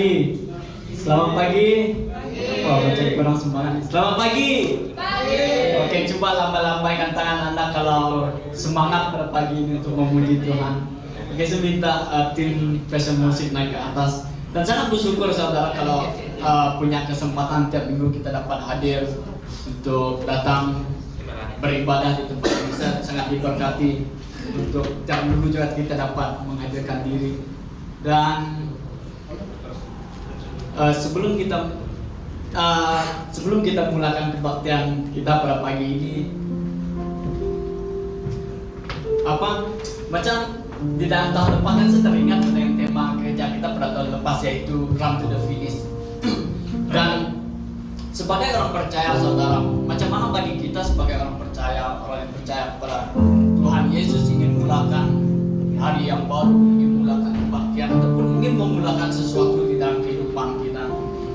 pagi. Selamat pagi. Wah, baca kurang semangat. Selamat pagi. Oke, coba lambaikan tangan Anda kalau semangat pada pagi ini untuk memuji Tuhan. Oke, saya minta tim fashion musik naik ke atas. Dan sangat bersyukur saudara kalau punya kesempatan tiap minggu kita dapat hadir untuk datang beribadah di tempat ini. Sangat diberkati untuk tiap minggu juga kita dapat menghadirkan diri. Dan sebelum kita mulakan kebaktian kita pada pagi ini, macam di dalam tahun depan kan saya teringat dengan tema gereja kita pada tahun lepas, yaitu Run to the Finish. Dan sebagai orang percaya saudara, macam mana bagi kita sebagai orang yang percaya kepada Tuhan Yesus, ingin mulakan hari yang baru, ingin mulakan kebaktian, ataupun ingin memulakan sesuatu di dalam kehidupan kita.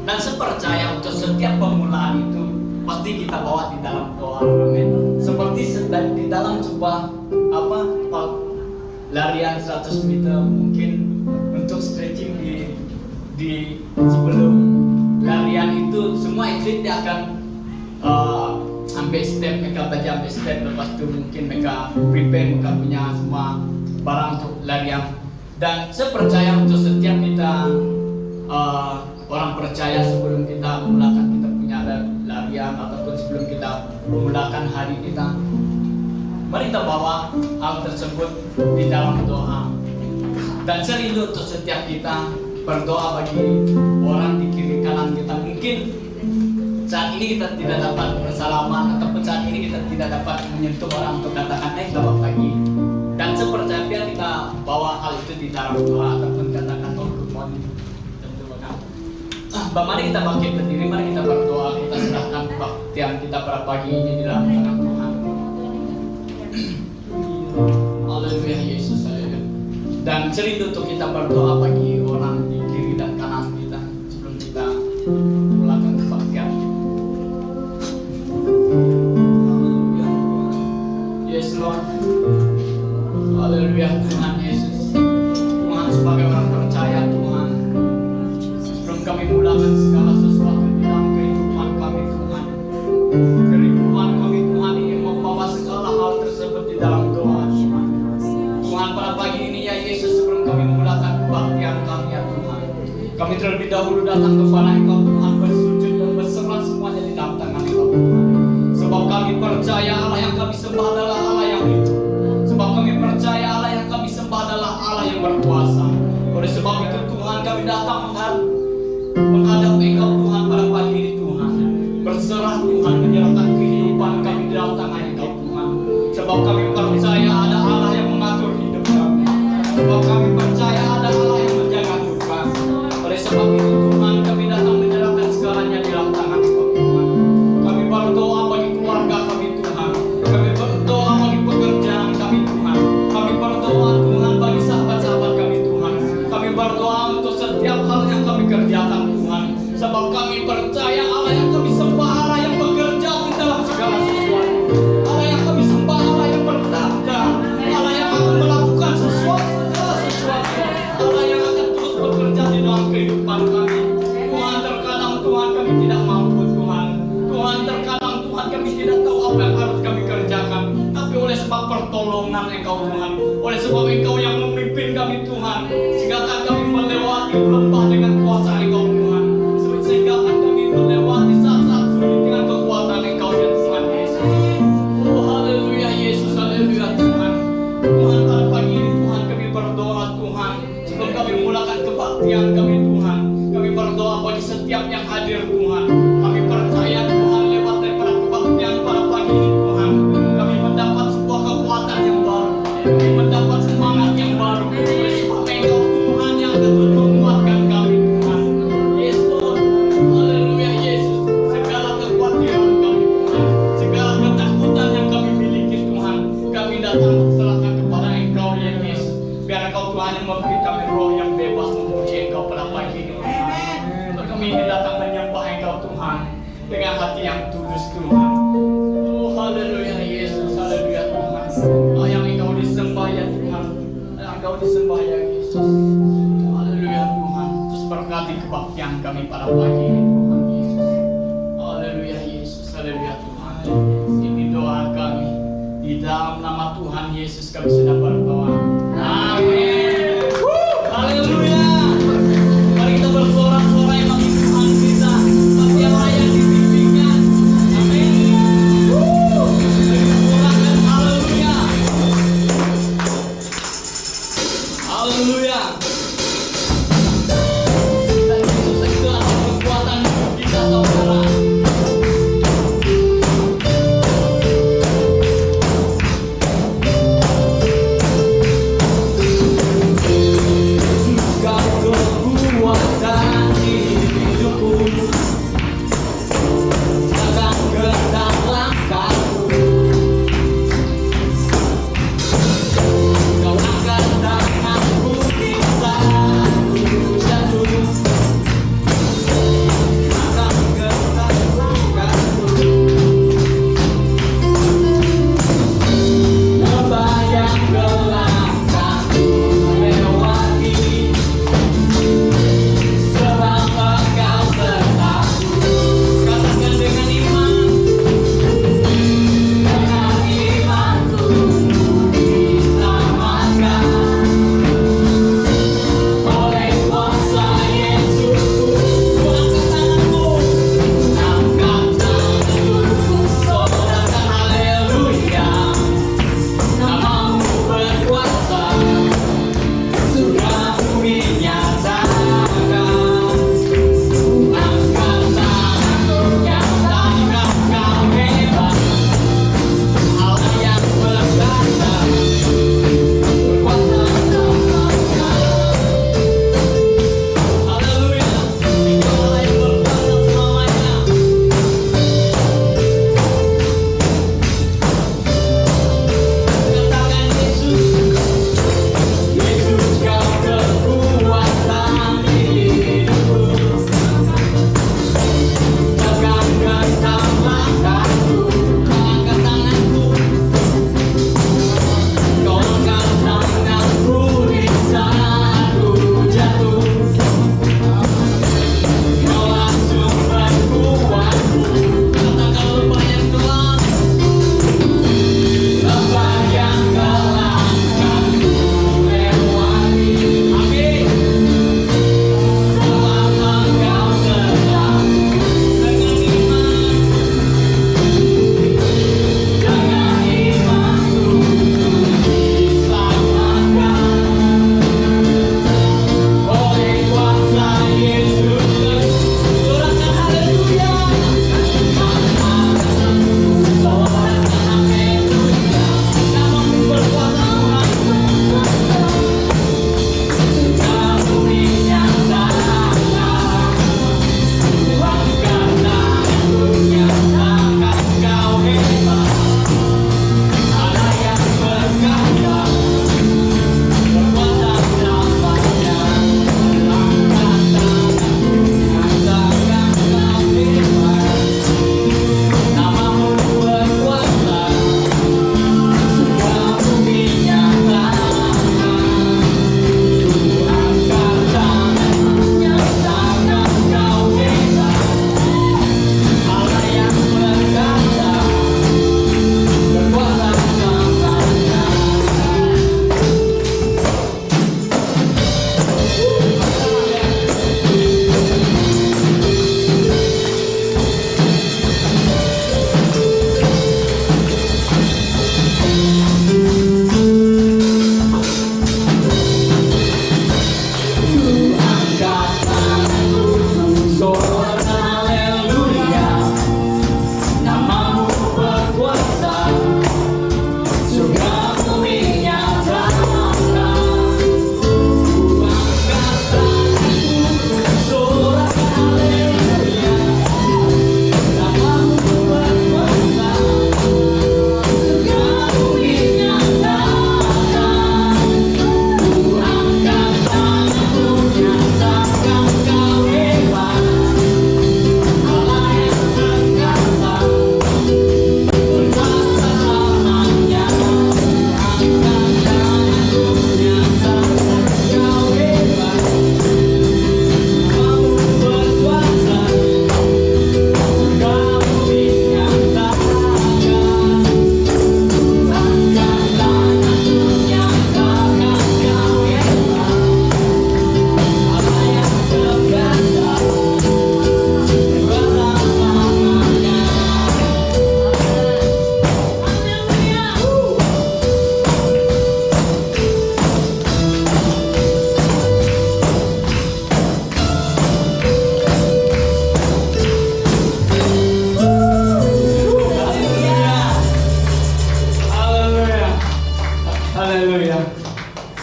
Dan saya percaya untuk setiap permulaan itu pasti kita bawa di dalam doa. Amin. Seperti di dalam sebuah larian 100 meter, mungkin untuk stretching di sebelum larian itu semua atlet dia akan ambil step, mereka baca ambil step, lepas itu mungkin mereka prepare, mereka punya semua barang untuk larian. Dan saya percaya untuk setiap kita orang percaya, sebelum kita memulakan kita punya larian ataupun sebelum kita memulakan hari kita, mari kita bawa hal tersebut di dalam doa. Dan saya rindu untuk setiap kita berdoa bagi orang di kiri kanan kita. Mungkin saat ini kita tidak dapat bersalaman, ataupun saat ini kita tidak dapat menyentuh orang untuk katakan selamat pagi. Dan saya percaya biar kita bawa hal itu di dalam doa, ataupun katakan good morning. Mari kita bangkit berdiri, mari kita berdoa, kita serahkan kebaktian kita pada pagi ini di dalam tangan Tuhan. Haleluya Yesus, haleluya. Dan serindu untuk kita berdoa bagi orang di kiri dan kanan kita sebelum kita melakukan kebaktian. Haleluya. Yes Lord. Haleluya Tuhan Yesus. Tuhan, sebagai orang percaya Tuhan, sebelum kami mulakan segala sesuatu di dalam kehidupan kami Tuhan, kerinduan kami Tuhan ingin membawa segala hal tersebut di dalam doa Tuhan. Tuhan, pada pagi ini ya Yesus, sebelum kami memulakan kebaktian kami ya Tuhan, kami terlebih dahulu datang kepada Engkau Tuhan, bersujud dan berserah semuanya di dalam tangan Engkau Tuhan. Sebab kami percaya Allah yang kami sembah adalah Allah yang hidup. Sebab kami percaya Allah yang kami sembah adalah Allah yang berkuasa. Oleh sebab itu Tuhan, kami datang menghadap Engkau Tuhan pada pagi ini Tuhan, berserah Tuhan, menyerahkan kehidupan kami di dalam tangan Engkau Tuhan. Sebab kami percaya ada Allah yang mengatur hidup kami. Sebab kami percaya ada Allah yang menjaga hidup kami. Oleh sebab itu Tuhan, kami datang menyerahkan segalanya di dalam tangan Engkau Tuhan. Kami berdoa bagi keluarga kami Tuhan. Kami berdoa bagi pekerjaan kami Tuhan. Kami berdoa Tuhan bagi sahabat-sahabat kami Tuhan. Kami berdoa untuk setiap hal yang kami kerjakan Tuhan. Sebab kami percaya Allah yang kami sembah, Allah yang bekerja di dalam segala sesuatu. Allah yang kami sembah, Allah yang bertanda, Allah yang akan melakukan segala sesuatu. Allah yang akan terus bekerja di dalam kehidupan kami. Tuhan, terkadang Tuhan kami tidak mampu Tuhan. Tuhan, terkadang Tuhan kami tidak tahu apa yang harus kami kerjakan. Tapi oleh sebab pertolongan Engkau Tuhan, oleh sebab Engkau yang memimpin kami Tuhan, sehingga akan kami melewati lembah dengan kuasa Engkau Tuhan, sehingga akan kami melewati saat-saat sulit dengan kekuatan Engkau ya Tuhan Yesus. Oh haleluya Yesus, haleluya Tuhan. Tuhan, pada pagi ini Tuhan kami berdoa Tuhan, sebelum kami mulakan kebaktian kami Tuhan, kami berdoa bagi setiap yang hadir Tuhan. Kami percaya Tuhan, lewat daripada kebaktian pada pagi ini Tuhan, kami mendapat sebuah kekuatan yang baru, kami mendapat semangat yang baru. Oleh sebab Engkau Tuhan yang akan terus menguatkan kami Tuhan. Yes Lord, haleluya Yesus. Segala kekhawatiran kami Tuhan, segala ketakutan yang kami miliki Tuhan, kami datang serahkan kepada Engkau ya Yesus. Biar Engkau Tuhan yang memberi kami roh yang bebas memuji Engkau pada pagi ini Tuhan. Untuk kami ingin datang menyembah Engkau Tuhan dengan hati yang tulus Tuhan. Oh haleluya Yesus, haleluya Tuhan. Oh yang Engkau disembah ya Tuhan, yang Engkau disembah ya Yesus. Haleluya Tuhan. Terus berkati kebaktian kami pada pagi ini Tuhan Yesus. Haleluya Yesus, haleluya Tuhan. Ini doa kami di dalam nama Tuhan Yesus kami sudah berdoa. Amin. Haleluya. Mari kita bersorak-sorai bagi Tuhan kita. Setiap ayat dipimpinkan. Amin. Sorakan haleluya. Haleluya. Dan Yesus itulah kekuatan kita saudara.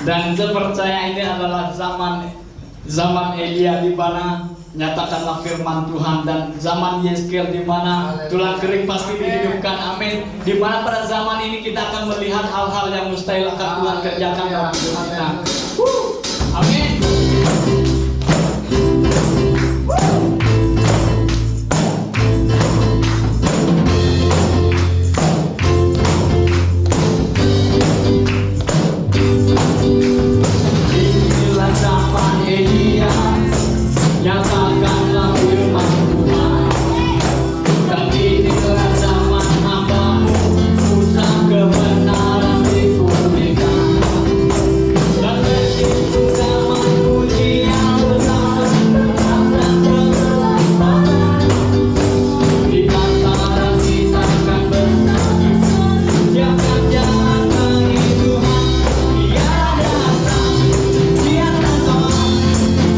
Dan saya percaya ini adalah zaman Elia, di mana nyatakanlah firman Tuhan, dan zaman Yeskel, di mana tulang kering pasti dihidupkan. Amin. Di mana pada zaman ini kita akan melihat hal-hal yang mustahil akan Tuhan kerjakan dalam hidup kita. Amin. Inilah zaman Elia, nyatakanlah firman Tuhan. Dan inilah zaman hambamu, Musa kebenaran dipulihkan. Dan itu zaman ujian besar, dan kegelapan. Di antara kita akan bersatu, siapkan jalan bagi Tuhan. Dia datang, dia datang,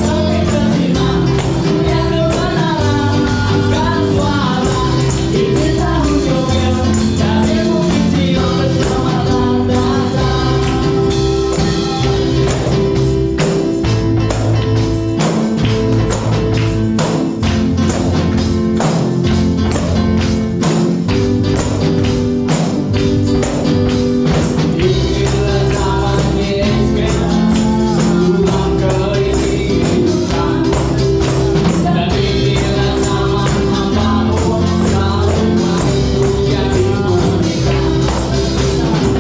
tapi bersinar, surya kebenaran akan suara. Ini tahun Yobel, dari bukit Sion keselamatan datang. Inilah zaman Yeskel, tulang kehidupan. Dan inilah zaman hambamu, rumah itu yang dipulihkan.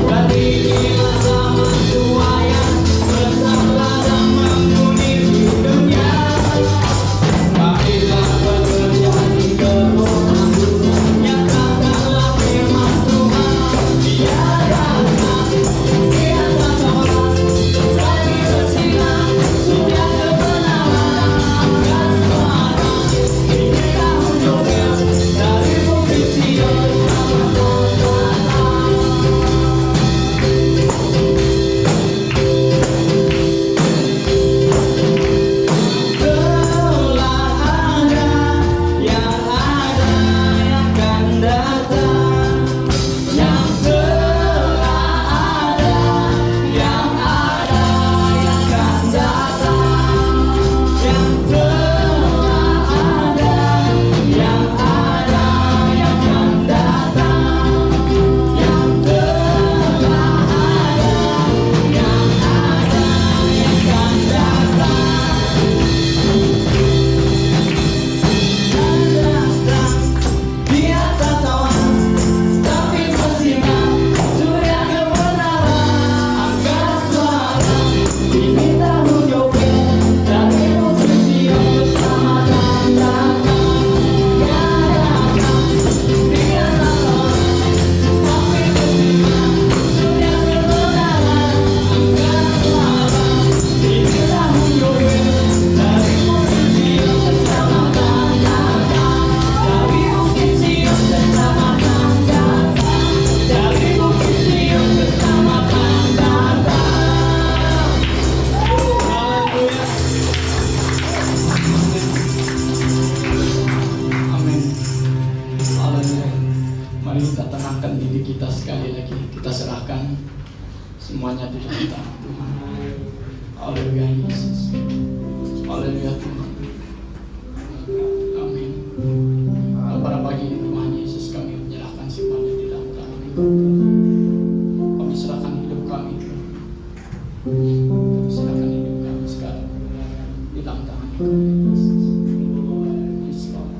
Dan inilah zaman tuayan, bersabda dan menguning hidupnya. Marilah bekerja di kebun, nyatakanlah firman Tuhan. Dia datang, dia datang, tapi bersinar, surya kebenaran akan suara. Ini tahun Yobel, dari bukit Sion keselamatan datang. Telah ada yang akan datang, yang telah ada yang akan datang, yang telah ada yang akan datang, yang telah ada yang akan datang. Di atas awan, tapi bersinar, surya kebenaran angkat suara. Ini tahun Yobel, dari bukit Sion keselamatan datang. Dia datang, di atas awan, tapi bersinar, surya kebenaran angkat suara. Ini tahun Yobel, dari bukit Sion keselamatan datang. Dari bukit Sion keselamatan datang. Dari bukit Sion keselamatan datang. Haleluya. Amin. Haleluya. Mari kita tenangkan diri kita sekali lagi. Kita serahkan semuanya di dalam tangan Tuhan. Haleluya Yesus. Haleluya Tuhan. Amin. Pada pagi ini Tuhan Yesus, kami menyerahkan semuanya di dalam tangan Engkau. Kami serahkan hidup kami, Tuhan. Kami serahkan hidup kami sekarang di dalam tangan Engkau, Yesus. Yes, Lord.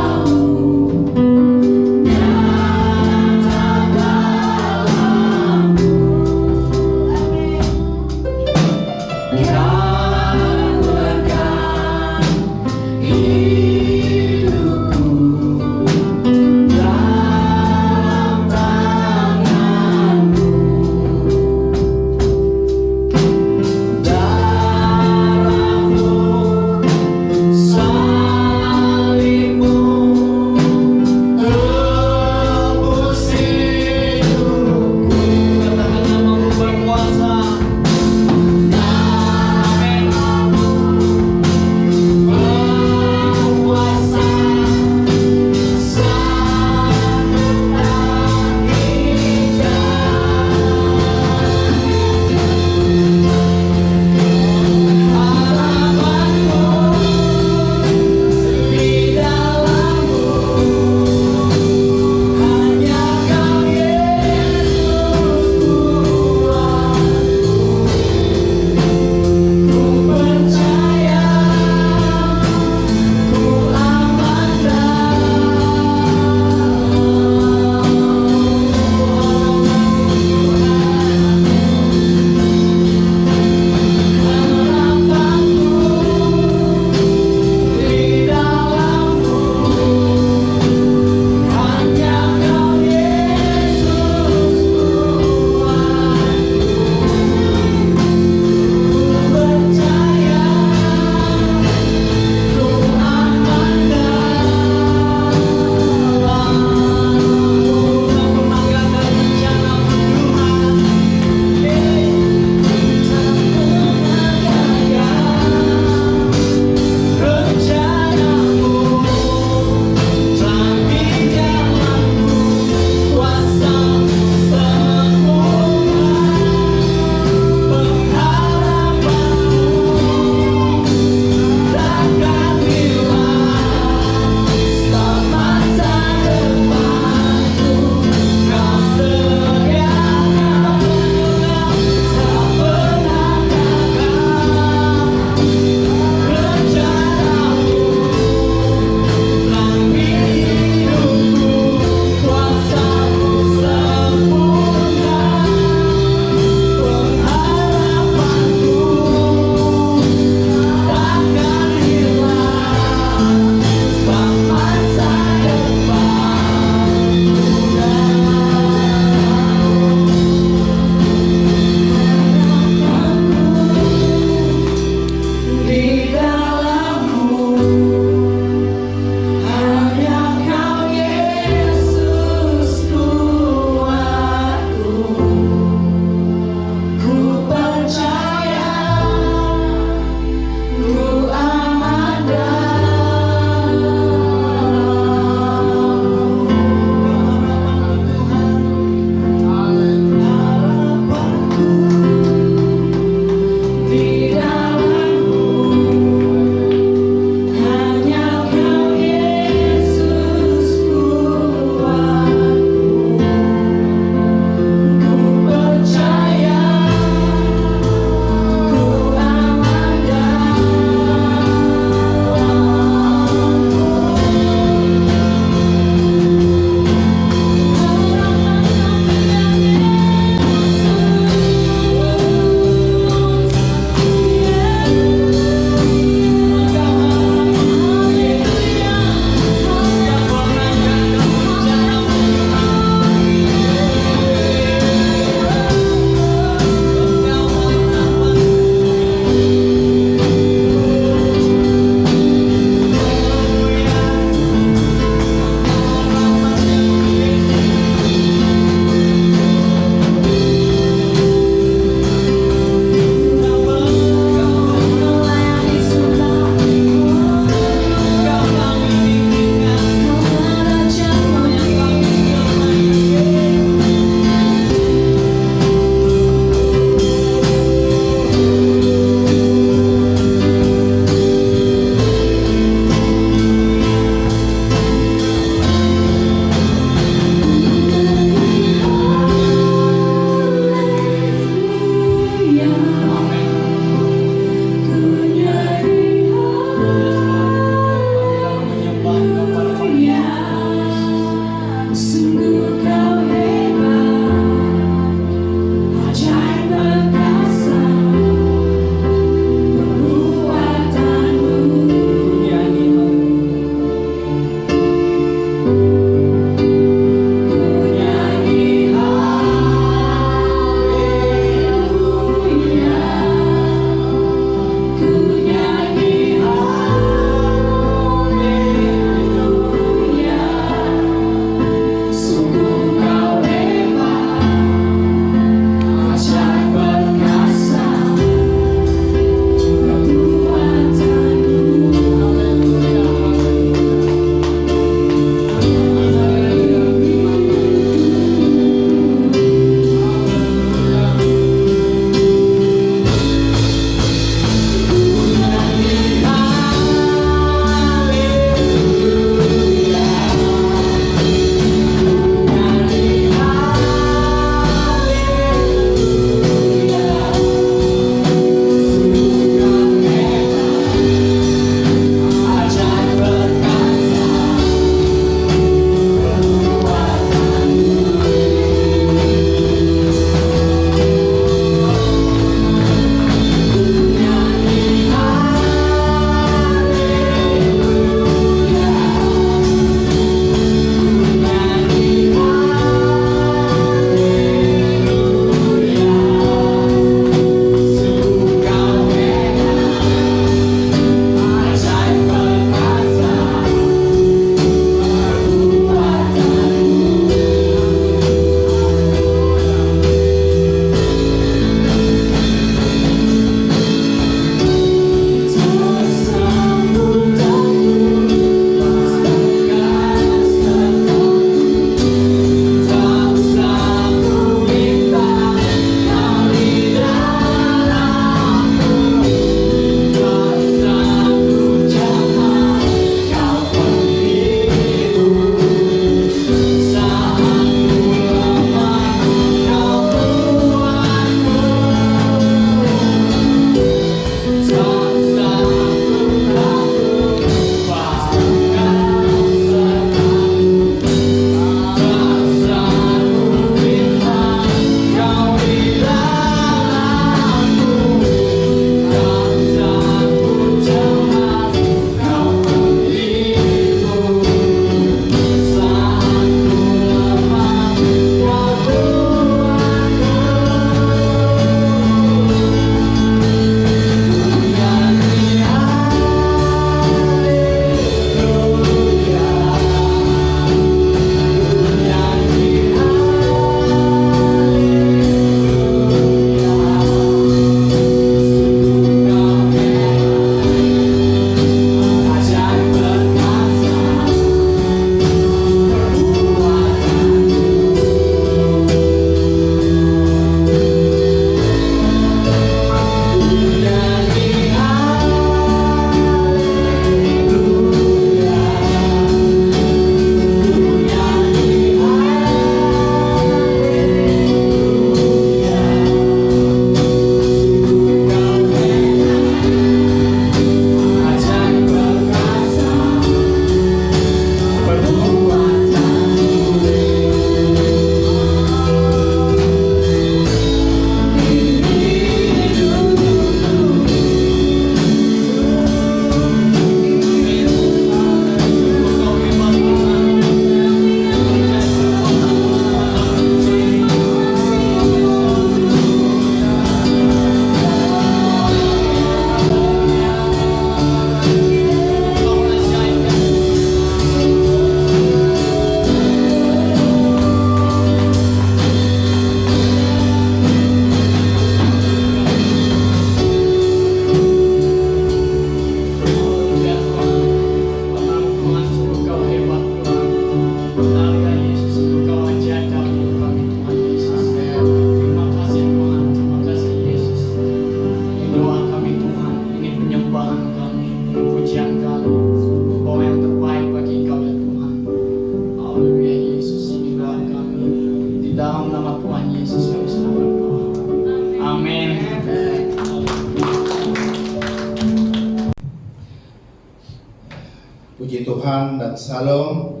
Puji Tuhan dan salam.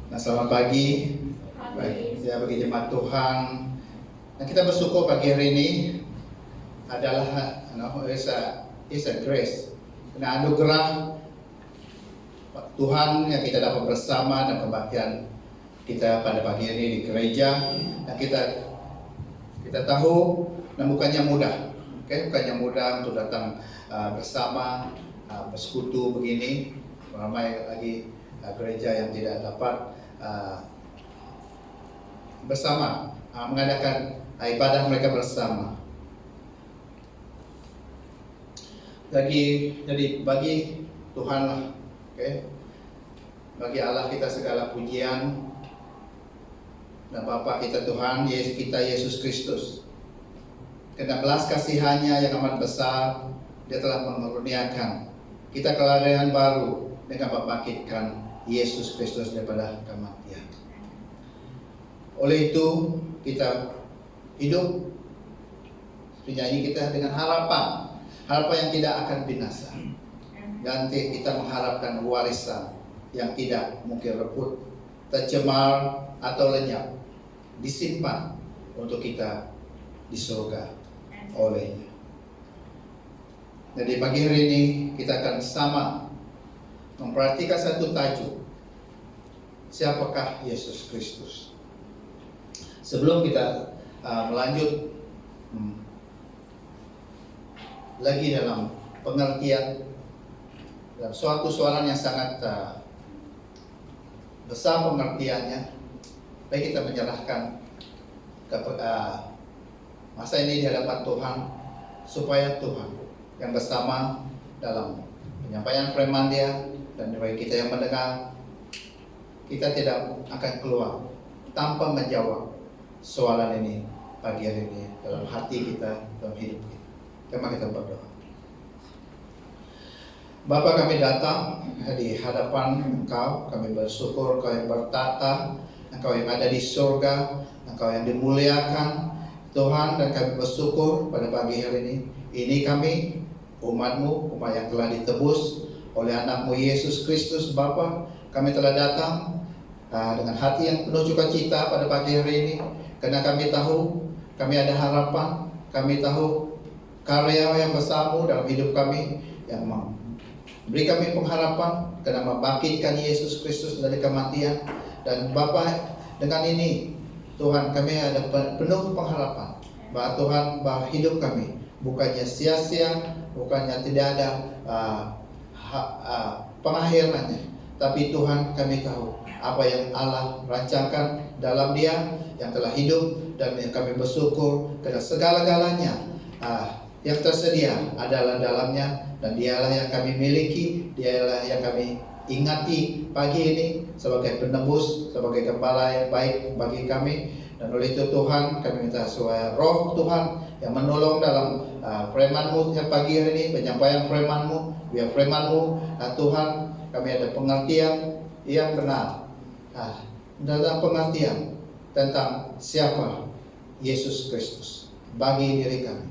Nah, selamat pagi. Baik, ya bagi jemaat Tuhan. Nah, kita bersyukur pagi hari ini adalah is a grace. Nah, anugerah Tuhan yang kita dapat bersama dan kebaktian kita pada pagi ini di gereja. Nah, kita tahu, nah bukannya mudah, bukannya mudah untuk datang bersama, bersekutu begini. Ramai lagi gereja yang tidak dapat bersama mengadakan ibadah mereka bersama. Jadi bagi Tuhan lah, bagi Allah kita segala pujian dan Bapa kita Tuhan Yesus Kristus. Karena belas kasihannya yang amat besar, Dia telah mengaruniakan kita kelahiran baru dengan membangkitkan Yesus Kristus daripada kematian. Oleh itu kita hidup penyanyi kita dengan harapan yang tidak akan binasa. Nanti kita mengharapkan warisan yang tidak mungkin reput, tercemar atau lenyap, disimpan untuk kita di surga olehnya. Jadi pagi hari ini kita akan sama memperhatikan satu tajuk, siapakah Yesus Kristus. Sebelum kita melanjut lagi dalam pengertian dalam suatu soalan yang sangat besar pengertiannya, baik kita menyerahkan masa ini di hadapan Tuhan, supaya Tuhan yang bersama dalam penyampaian firman Dia dan bagi kita yang mendengar, kita tidak akan keluar tanpa menjawab soalan ini pagi hari ini dalam hati kita, dalam hidup kita. Mari kita berdoa. Bapa, kami datang di hadapan Engkau, kami bersyukur Engkau yang bertata, Engkau yang ada di surga, Engkau yang dimuliakan Tuhan, dan kami bersyukur pada pagi hari ini. Ini kami, umat-Mu, umat yang telah ditebus oleh anak-Mu Yesus Kristus. Bapa, kami telah datang dengan hati yang penuh sukacita pada pagi hari ini, karena kami tahu kami ada harapan, kami tahu karya yang bersama dalam hidup kami yang memberi kami pengharapan karena membangkitkan Yesus Kristus dari kematian. Dan Bapa, dengan ini Tuhan, kami ada penuh pengharapan bahwa Tuhan, bahwa hidup kami bukannya sia-sia, bukannya tidak ada pengakhirannya, tapi Tuhan, kami tahu apa yang Allah rancangkan dalam Dia yang telah hidup, dan yang kami bersyukur karena segala-galanya yang tersedia adalah dalamnya, dan Dialah yang kami miliki, Dialah yang kami ingati pagi ini sebagai penebus, sebagai gembala yang baik bagi kami. Dan oleh itu Tuhan, kami minta supaya Roh Tuhan yang menolong dalam firman-Mu yang pagi hari ini, penyampaian firman-Mu, biar firman-Mu Tuhan, kami ada pengertian yang benar, dalam pengertian tentang siapa Yesus Kristus bagi diri kami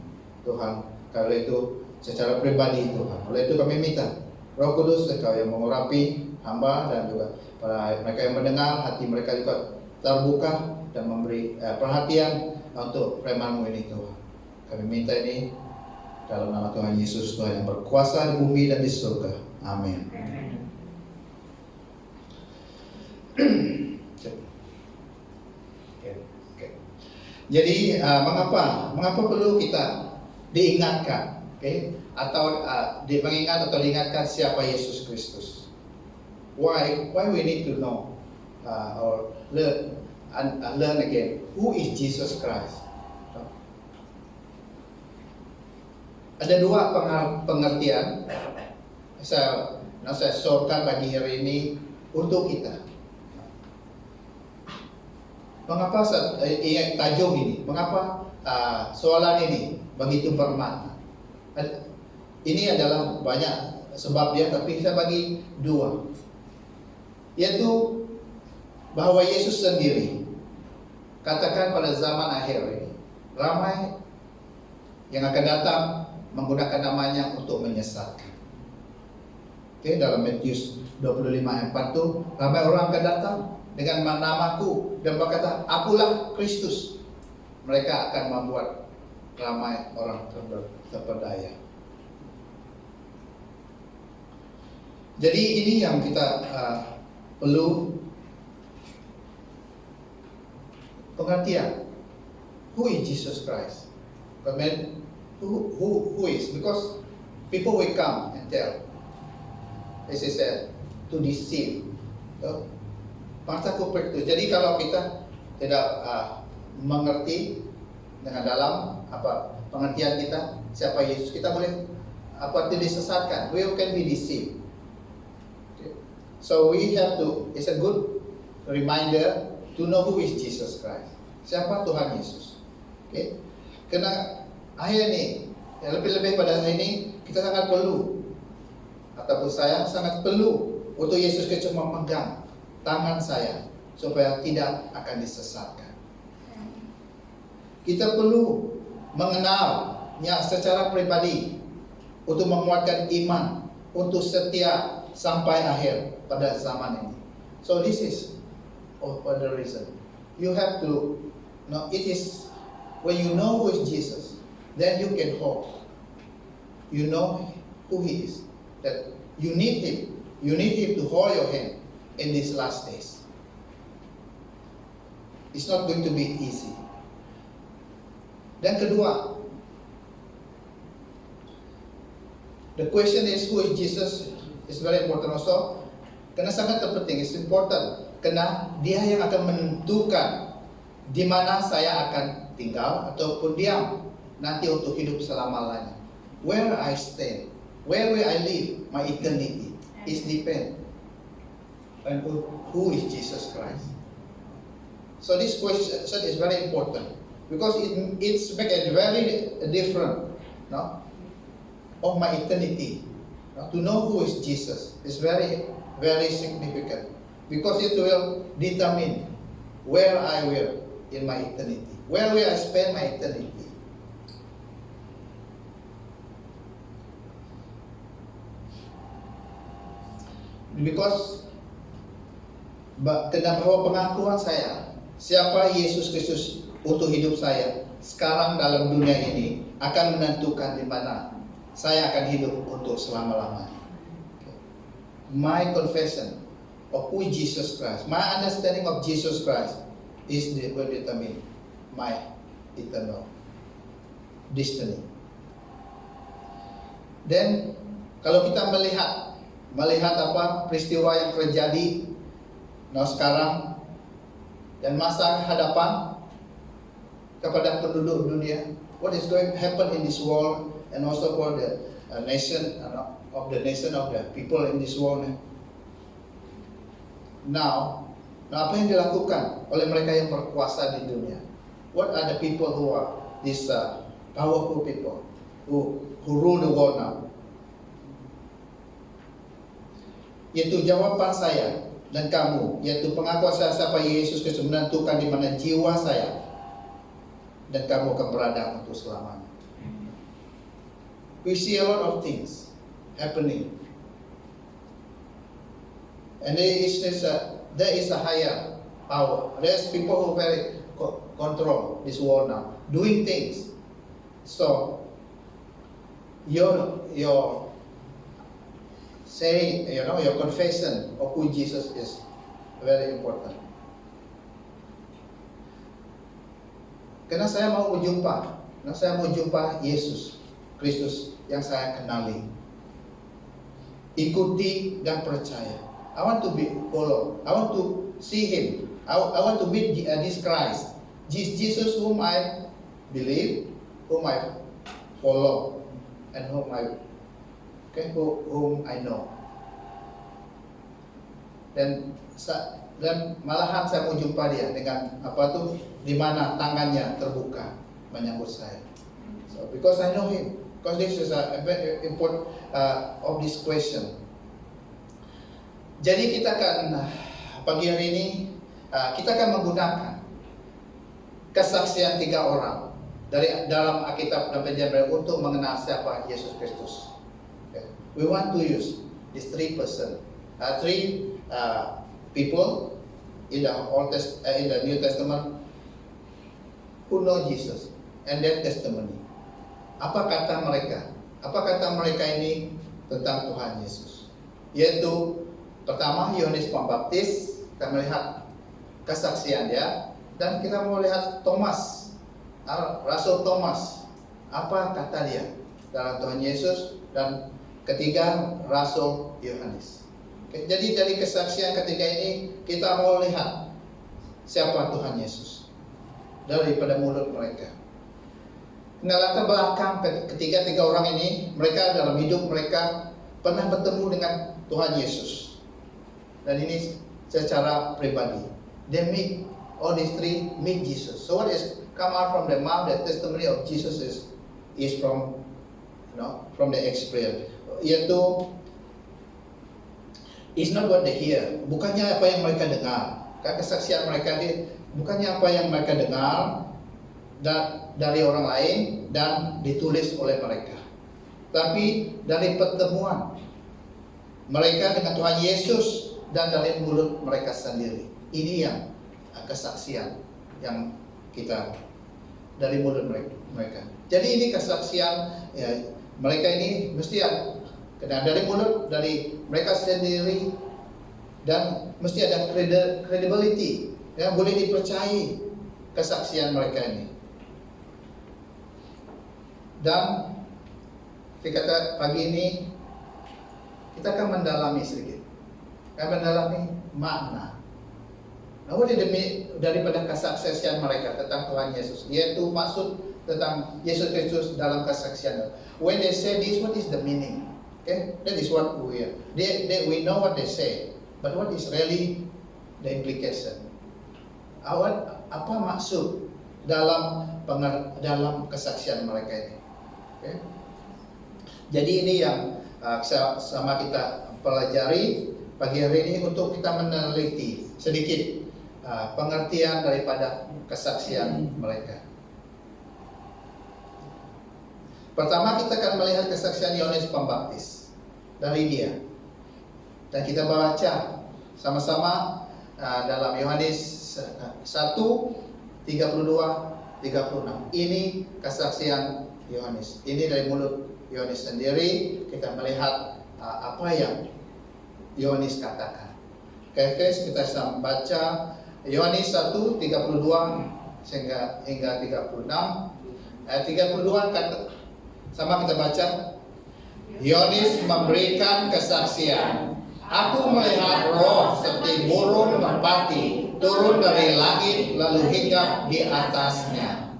Tuhan. Kalau itu secara pribadi Tuhan, oleh itu kami minta Roh Kudus Engkau yang mengurapi hamba dan juga para mereka yang mendengar, hati mereka juga terbuka dan memberi perhatian untuk firman-Mu ini Tuhan. Kami minta ini dalam nama Tuhan Yesus, Tuhan yang berkuasa di bumi dan di surga. Amin. Jadi mengapa perlu kita diingatkan, atau mengingat atau diingatkan siapa Yesus Kristus? Why we need to know or learn again who is Jesus Christ? Ada dua pengertian saya sorkan pagi hari ini untuk kita. Mengapa tajuk ini? Mengapa soalan ini begitu bermakna? Ini adalah banyak sebab dia, tapi saya bagi dua, yaitu bahwa Yesus sendiri katakan pada zaman akhir ini ramai yang akan datang menggunakan namanya untuk menyesatkan. Oke, dalam Matius 25 ayat 4 itu, ramai orang akan datang dengan namaku dan berkata, akulah Kristus. Mereka akan membuat ramai orang terpedaya. Jadi ini yang kita perlu pengertian. Who is Jesus Christ? Who is? Because people will come and tell, as I said, to deceive. So, Marta Kuprik itu. Jadi kalau kita tidak mengerti dengan dalam pengertian kita siapa Yesus, kita boleh disesatkan. We can be deceived. Okay. So we have to. It's a good reminder to know who is Jesus Christ. Siapa Tuhan Yesus? Okay. Karena akhir ini, lebih-lebih pada hari ini kita sangat perlu, ataupun saya sangat perlu untuk Yesus Kristus memegang tangan saya supaya tidak akan disesatkan. Kita perlu mengenalnya secara pribadi untuk menguatkan iman, untuk setia sampai akhir pada zaman ini. So this is the reason. You have to know it is when you know who is Jesus, then you can hope. You know who He is. That you need Him. You need Him to hold your hand in these last days. It's not going to be easy. Dan kedua, the question is who is Jesus is very important also. Karena sangat penting, it's important. Karena Dia yang akan menentukan di mana saya akan tinggal ataupun diam nanti untuk hidup selama-lamanya. Where I stand, where will I live, my eternity is depend on who is Jesus Christ. So this question is very important because it's make a very different, no, of my eternity. No? To know who is Jesus is very, very significant because it will determine where I will in my eternity, where will I spend my eternity. Because karena bahwa pengakuan saya siapa Yesus Kristus untuk hidup saya sekarang dalam dunia ini akan menentukan di mana saya akan hidup untuk selama-lamanya. My confession of who is Jesus Christ, my understanding of Jesus Christ will determine my eternal destiny. Dan kalau kita melihat peristiwa yang terjadi sekarang dan masa hadapan kepada penduduk dunia, what is going to happen in this world and also for the nation of the people in this world. Now apa yang dilakukan oleh mereka yang berkuasa di dunia? What are the people who are these powerful people who rule the world now? Yaitu jawaban saya dan kamu, yaitu pengakuan saya siapa Yesus Kristus menentukan di mana jiwa saya dan kamu akan berada untuk selamanya. We see a lot of things happening, and there is a higher power. There's people who very control this world now, doing things. So your saying, your confession of who Jesus is very important. Karena saya mau jumpa Yesus Kristus yang saya kenali. Ikuti dan percaya. I want to be follow. I want to see Him. I want to meet this Christ, Jesus whom I believe, whom I follow, and whom I know. Dan malahan saya mau jumpa Dia dengan di mana tangannya terbuka menyambut saya. So because I know Him, because this is a very important of this question. Jadi kita akan pagi hari ini kita akan menggunakan kesaksian 3 orang dari dalam Alkitab dan Perjanjian Baru untuk mengenal siapa Yesus Kristus. Okay. We want to use these three people in the New Testament who know Jesus and their testimony. Apa kata mereka? Apa kata mereka ini tentang Tuhan Yesus? Yaitu pertama Yohanes Pembaptis, kita melihat kesaksian dia, dan kita mau lihat Thomas, Rasul Thomas, apa kata dia dalam Tuhan Yesus, dan ketiga Rasul Yohanes. Jadi dari kesaksian ketiga ini kita mau lihat siapa Tuhan Yesus daripada mulut mereka. Nah, latar belakang ketiga orang ini, mereka dalam hidup mereka pernah bertemu dengan Tuhan Yesus, dan ini secara pribadi. They meet, all these three meet Jesus. So what is come out from the mouth, the testimony of Jesus is from the experience. Yaitu is not what they hear, bukannya apa yang mereka dengar. Kesaksian mereka bukannya apa yang mereka dengar dari orang lain dan ditulis oleh mereka, tapi dari pertemuan mereka dengan Tuhan Yesus dan dari mulut mereka sendiri. Ini yang kesaksian yang kita dari mulut mereka. Jadi ini kesaksian ya, mereka ini mesti ada dari mulut dari mereka sendiri, dan mesti ada credibility, ya, boleh dipercayai kesaksian mereka ini. Dan kita pagi ini kita akan mendalami sedikit, akan mendalami makna. Nah, daripada kesaksian mereka tentang Tuhan Yesus, yaitu maksud tentang Yesus Kristus dalam kesaksian. When they say this, what is the meaning? Okay, that is what we are. We know what they say, but what is really the implication? Apa maksud dalam kesaksian mereka ini? Okay. Jadi ini yang sama kita pelajari pagi hari ini untuk kita meneliti sedikit pengertian daripada kesaksian mereka. Pertama kita akan melihat kesaksian Yohanes Pembaptis dari dia, dan kita baca sama-sama dalam Yohanes 1:32-36. Ini kesaksian Yohanes. Ini dari mulut Yohanes sendiri. Kita melihat apa yang Yohanes katakan. Oke, kita baca Yohanes 1:32 hingga 36. Ayat 32 kata, sama kita baca. Yohanes memberikan kesaksian, aku melihat roh seperti burung merpati turun dari langit lalu hinggap di atasnya.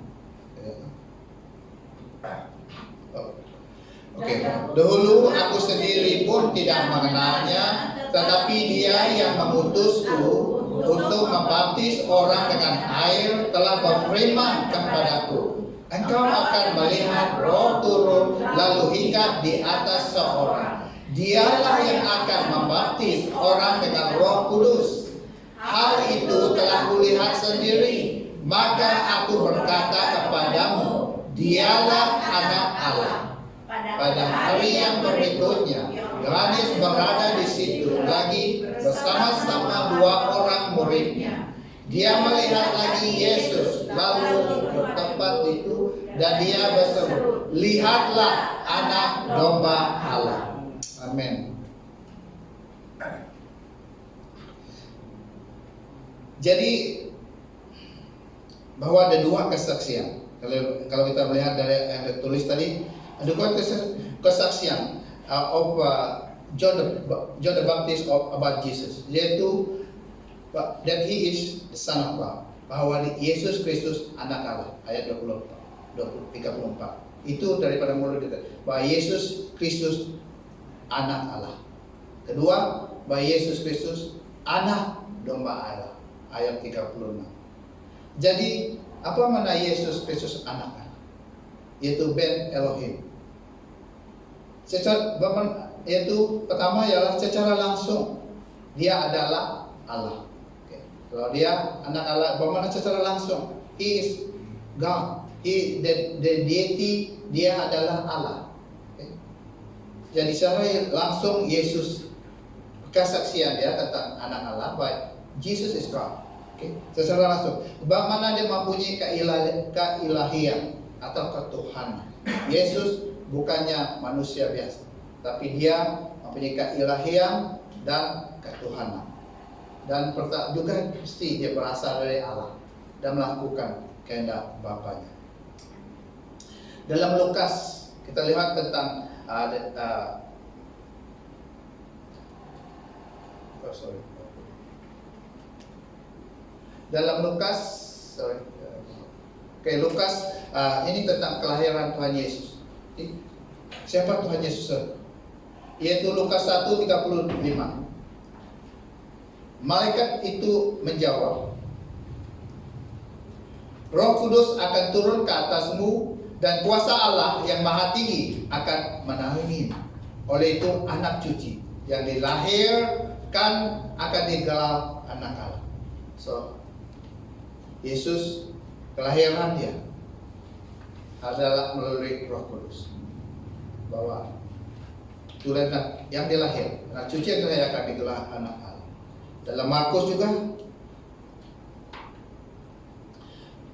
Oke. Dahulu aku sendiri pun tidak mengenalnya, tetapi dia yang mengutusku untuk membaptis orang dengan air telah berfirman kepadaku, engkau akan melihat roh turun lalu hinggap di atas seorang. Dialah yang akan membaptis orang dengan Roh Kudus. Hal itu telah kulihat sendiri, maka aku berkata kepadamu, dialah Anak Allah. Pada hari yang berikutnya, Yohanes berada di situ lagi bersama-sama dua orang muridnya. Dia melihat lagi Yesus lalu di tempat itu, dan dia berseru, lihatlah Anak Domba Allah. Amin. Jadi bahwa ada dua kesaksian. Kalau kita melihat dari yang ditulis tadi, ada dua kesaksian of John the Baptist about Jesus, yaitu that he is the Son of God, bahwa Yesus Kristus Anak Allah, ayat 34. Itu daripada mulut kita, bahwa Yesus Kristus Anak Allah. Kedua, bahwa Yesus Kristus Anak Domba Allah, ayat 36. Jadi apa makna Yesus Kristus Anak Allah? Yaitu Ben Elohim. Yaitu pertama ialah secara langsung dia adalah Allah. Kalau dia Anak Allah, bermakna secara langsung, he is God. The deity, dia adalah Allah. Jadi secara langsung Yesus kesaksian dia tentang anak Allah, but Jesus is God. Okay? Secara langsung, bagaimana dia mempunyai keilahian atau ketuhanan. Yesus bukannya manusia biasa, tapi dia mempunyai keilahian dan ketuhanan. Dan juga pasti dia berasal dari Allah dan melakukan kehendak Bapanya. Dalam Lukas kita lihat tentang dalam Lukas, Lukas ini tentang kelahiran Tuhan Yesus. Siapa Tuhan Yesus? Yaitu Lukas 1:35. Malaikat itu menjawab, Roh Kudus akan turun ke atasmu dan kuasa Allah yang Maha Tinggi akan menaungimu. Oleh itu anak cuci yang dilahirkan akan digelar anak Allah. So, Yesus kelahiran dia adalah melalui Roh Kudus. Bahwa itulah yang dilahir, anak cuci yang akan digelar anak Allah. Dalam Markus juga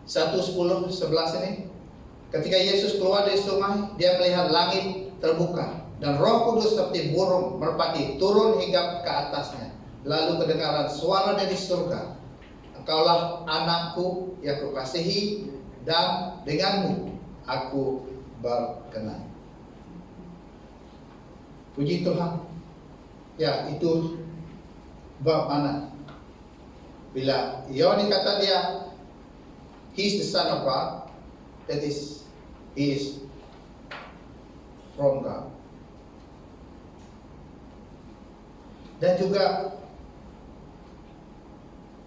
1:10-11 ini, ketika Yesus keluar dari sungai, dia melihat langit terbuka dan Roh Kudus seperti burung merpati turun hingga ke atasnya. Lalu kedengaran suara dari surga, Engkaulah anakku yang kukasihi dan denganmu aku berkenan. Puji Tuhan. Ya, itu bab mana? Bila Yohanes kata dia He's the Son of God, that is, He is from God. Dan juga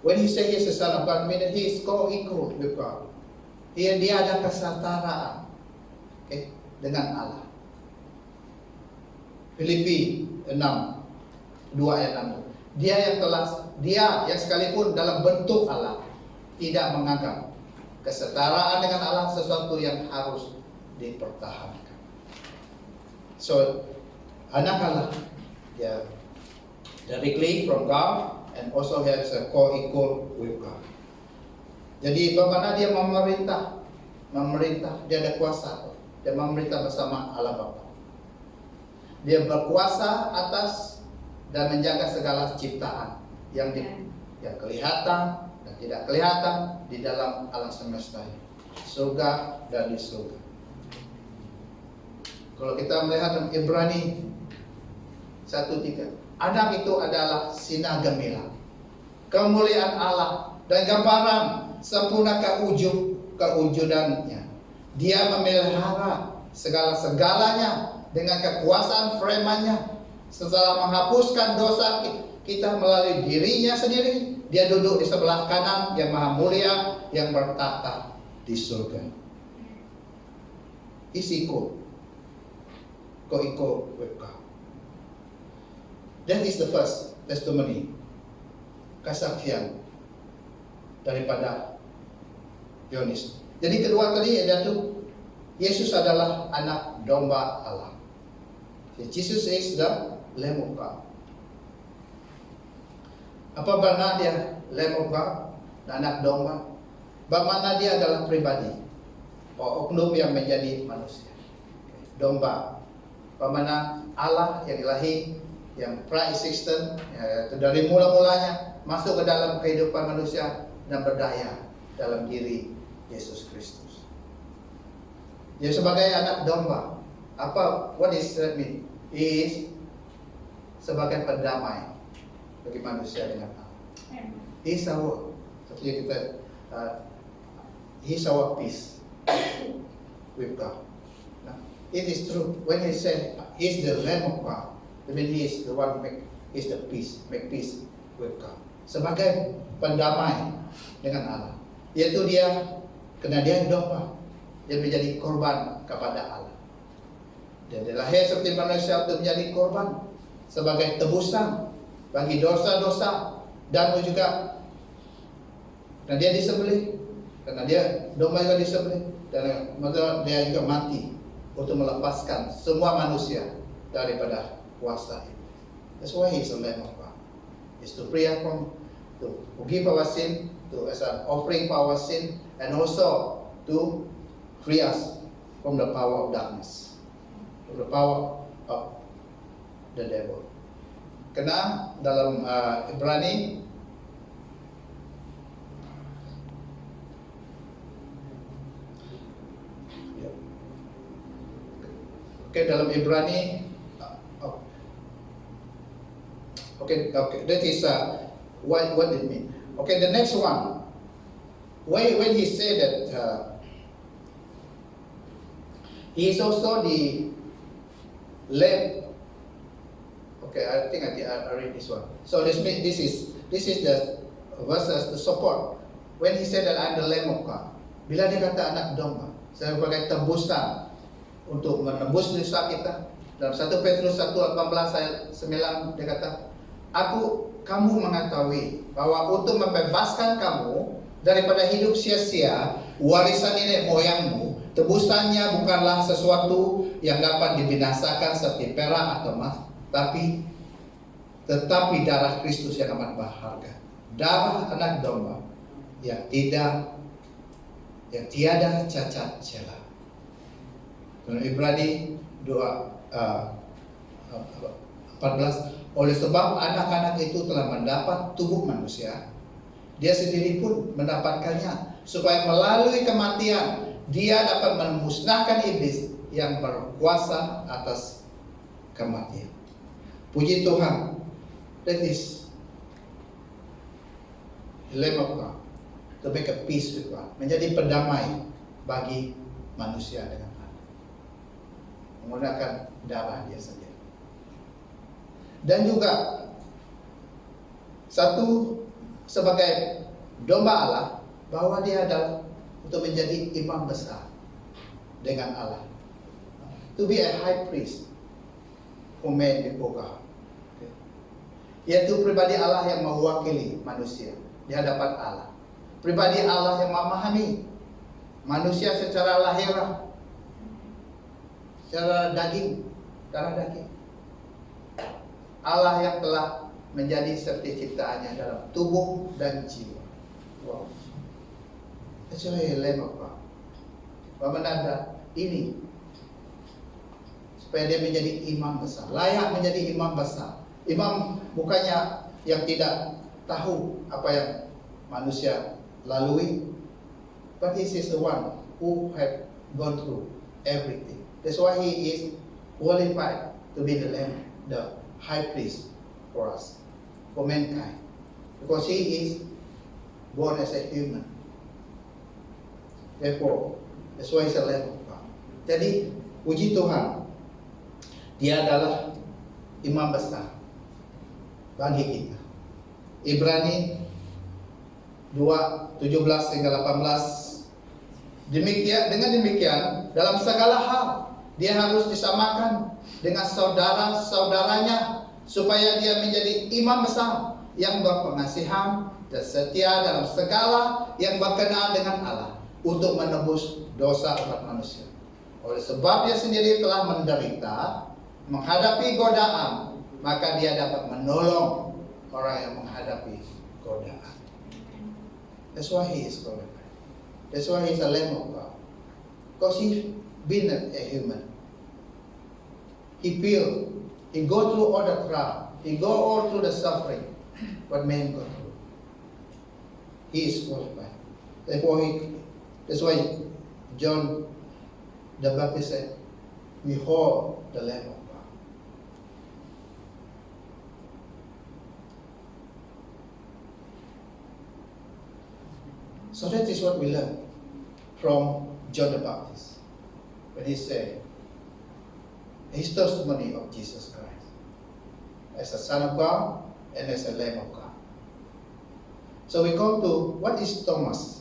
when He say He is the Son of God, meaning He is co-equal with God. Dia ada kesetaraan, okay, dengan Allah. Filipi 6:2-6. Dia yang sekalipun dalam bentuk Allah tidak menganggap kesetaraan dengan Allah sesuatu yang harus dipertahankan. So, anak Allah, dia directly from God and also has a co-equal with God. Jadi bagaimana dia memerintah, dia ada kuasa, dia memerintah bersama Allah Bapa. Dia berkuasa atas dan menjaga segala ciptaan yang kelihatan dan tidak kelihatan di dalam alam semesta ini, surga dan di surga. Kalau kita melihat dalam Ibrani 1:3, Adam itu adalah sinar gemilang, kemuliaan Allah dan gambaran sempurna kewujudannya. Dia memelihara segala-galanya dengan kekuasaan firman-Nya. Setelah menghapuskan dosa kita melalui dirinya sendiri, dia duduk di sebelah kanan yang maha mulia, yang bertata di surga. Isiko ko-iko with God. That is the first testimony, kesaksian daripada Yohanes. Jadi kedua tadi yaitu Yesus adalah anak domba Allah. Jesus is the Lamb of God. Apa makna dia Lamb of God, anak domba? Bagaimana dia adalah pribadi, oknum yang menjadi manusia, domba. Bagaimana Allah yang ilahi, yang pre-existent, dari mula-mulanya masuk ke dalam kehidupan manusia dan berdaya dalam diri Yesus Kristus. Dia sebagai anak domba. What does that mean? He is sebagai pendamai bagi manusia dengan Allah. He's our, seperti kita, He's our peace with God. Now, it is true when He said He's the Lamb of God. I mean He is the one who make peace with God. Sebagai pendamai dengan Allah. Yaitu dia, karena dia domba, dia menjadi korban kepada Allah. Dan dia lahir seperti manusia untuk menjadi korban sebagai tebusan bagi dosa-dosa, dan juga dan dia disembelih, karena dia domba juga disembelih, dan dia juga mati untuk melepaskan semua manusia daripada kuasa itu. That's why He is the Lamb of God. Is to free us from, to forgive our sin, to as an offering for our sin, and also to free us from the power of darkness, from the power of the devil. Karena dalam Ibrani dalam Ibrani that is what it means. The next one, when he said that he is also the Lamb. I think I read this one. So this is the verses, the support. When he said that I'm the Lamb of God, bila dia kata anak domba, sebagai tebusan untuk menebus dosa kita. Dalam 1 Petrus 1:18 ayat 9 dia kata, kamu mengetahui bahwa untuk membebaskan kamu daripada hidup sia-sia, warisan nenek moyangmu, tebusannya bukanlah sesuatu yang dapat dibinasakan seperti perak atau emas, tetapi darah Kristus yang amat berharga, darah anak domba yang tiada cacat celah. Dalam Ibrani 2:14, oleh sebab anak-anak itu telah mendapat tubuh manusia, dia sendiri pun mendapatkannya, supaya melalui kematian dia dapat memusnahkan iblis yang berkuasa atas kematian. Puji Tuhan. That is the Lamb of God, to make a peace with God, menjadi pendamai bagi manusia dengan Allah, menggunakan darah dia sendiri. Dan juga satu sebagai domba Allah, bahwa dia adalah untuk menjadi imam besar dengan Allah, to be a high priest who made before God. Yaitu pribadi Allah yang mewakili manusia di hadapan Allah, pribadi Allah yang memahami manusia secara lahiriah, secara daging, darah daging. Allah yang telah menjadi seperti ciptaannya dalam tubuh dan jiwa. Wow. That's why Lamb of God. Menanda ini supaya dia menjadi imam besar, layak menjadi imam besar. Imam bukannya yang tidak tahu apa yang manusia lalui, but he is the one who have gone through everything. That's why he is qualified to be the Lamb, the high priest for us, for mankind, because he is born as a human. Therefore, that's why he's a Lamb of God. Jadi, puji Tuhan, dia adalah imam besar bagi kita. Ibrani 2:17 hingga 18. Dengan demikian, dalam segala hal dia harus disamakan dengan saudara-saudaranya, supaya dia menjadi imam besar yang berpengasihan dan setia dalam segala yang berkenaan dengan Allah, untuk menebus dosa umat manusia. Oleh sebab dia sendiri telah menderita, menghadapi godaan, maka dia dapat menolong orang yang menghadapi godaan. That's why he is glorified. That's why he is a Lamb of God. Because he been a human. He feel, he go through all the trial, he go all through the suffering what men go through. He is glorified. That's why John the Baptist said, behold the Lamb of God. So that is what we learn from John the Baptist when he said his testimony of Jesus Christ as a Son of God and as a Lamb of God. So we come to what is Thomas.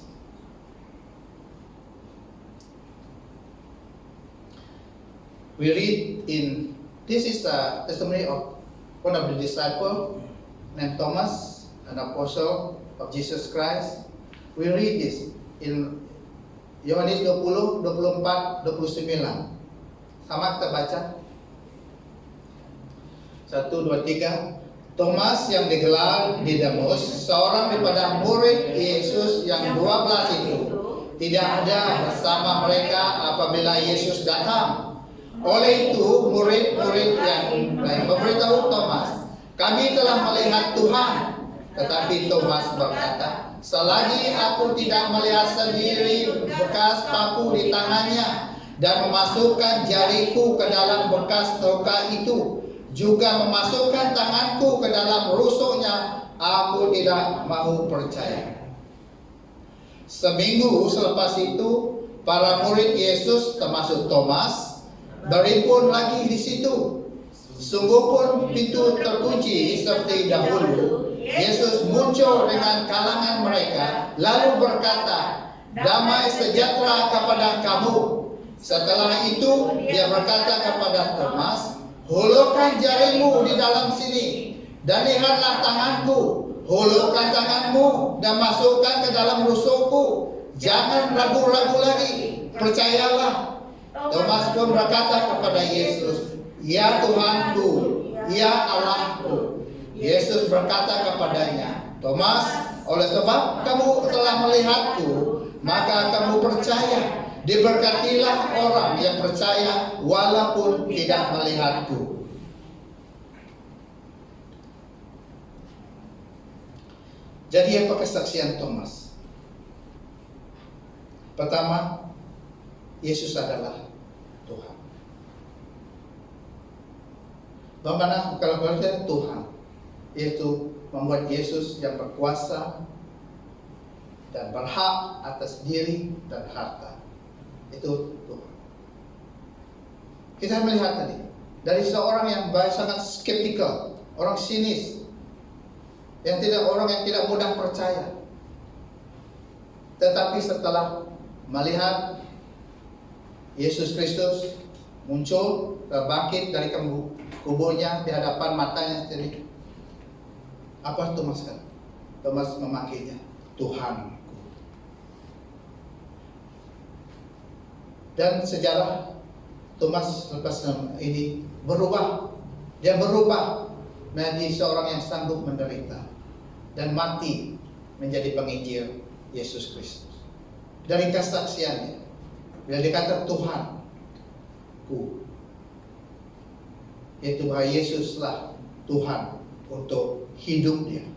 We read in, this is a testimony of one of the disciples named Thomas, an apostle of Jesus Christ. We read this in Yohanes 20, 24, 29. Sama kita baca. 1, 2, 3. Thomas yang digelar Didimus, seorang daripada murid Yesus yang 12 itu, tidak ada bersama mereka apabila Yesus datang. Oleh itu murid-murid yang lain memberitahu Thomas, kami telah melihat Tuhan. Tetapi Thomas berkata, selagi aku tidak melihat sendiri bekas paku di tangannya dan memasukkan jariku ke dalam bekas luka itu, juga memasukkan tanganku ke dalam rusuknya, aku tidak mau percaya. Seminggu selepas itu, para murid Yesus termasuk Thomas berhimpun lagi di situ. Sungguh pun pintu terkunci seperti dahulu. Yesus muncul dengan kalangan mereka, lalu berkata, damai sejahtera kepada kamu. Setelah itu, dia berkata kepada Thomas, hulurkan jarimu di dalam sini, dan lihatlah tanganku. Hulurkan tanganmu dan masukkan ke dalam rusukku. Jangan ragu-ragu lagi, percayalah. Thomas pun berkata kepada Yesus, ya Tuhanku, ya Allahku. Yesus berkata kepadanya, Thomas, oleh sebab kamu telah melihatku, maka kamu percaya. Diberkatilah orang yang percaya walaupun tidak melihatku. Jadi apa kesaksian Thomas? Pertama, Yesus adalah Tuhan. Bagaimana kalau berarti Tuhan? Yaitu membuat Yesus yang berkuasa dan berhak atas diri dan harta. Itu Tuhan. Kita melihat tadi dari seorang yang sangat skeptikal, orang sinis, orang yang tidak mudah percaya. Tetapi setelah melihat Yesus Kristus muncul terbangkit dari kuburnya di hadapan matanya sendiri, apa Thomas kan? Thomas memanggilnya Tuhan. Dan sejarah Thomas lepas ini berubah. Dia berubah menjadi seorang yang sanggup menderita dan mati menjadi penginjil Yesus Kristus. Dari kesaksiannya, bila dikata Tuhanku, yaitu bahwa Yesuslah Tuhan untuk hidup dia.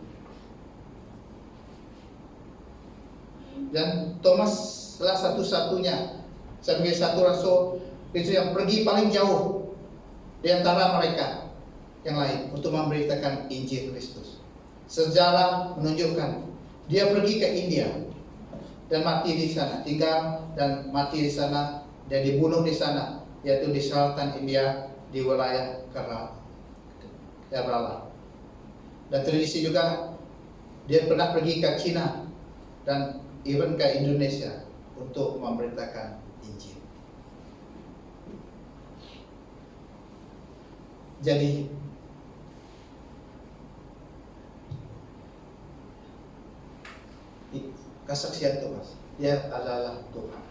Dan Thomas salah satu-satunya sebagai satu rasul itu yang pergi paling jauh di antara mereka yang lain untuk memberitakan Injil Kristus. Sejarah menunjukkan dia pergi ke India dan mati di sana, tinggal dan mati di sana, dan dibunuh di sana, yaitu di selatan India di wilayah Kerala. Dan tradisi juga dia pernah pergi ke Cina dan even ke Indonesia untuk memberitakan Injil. Jadi kesaksian Thomas, dia adalah Tuhan.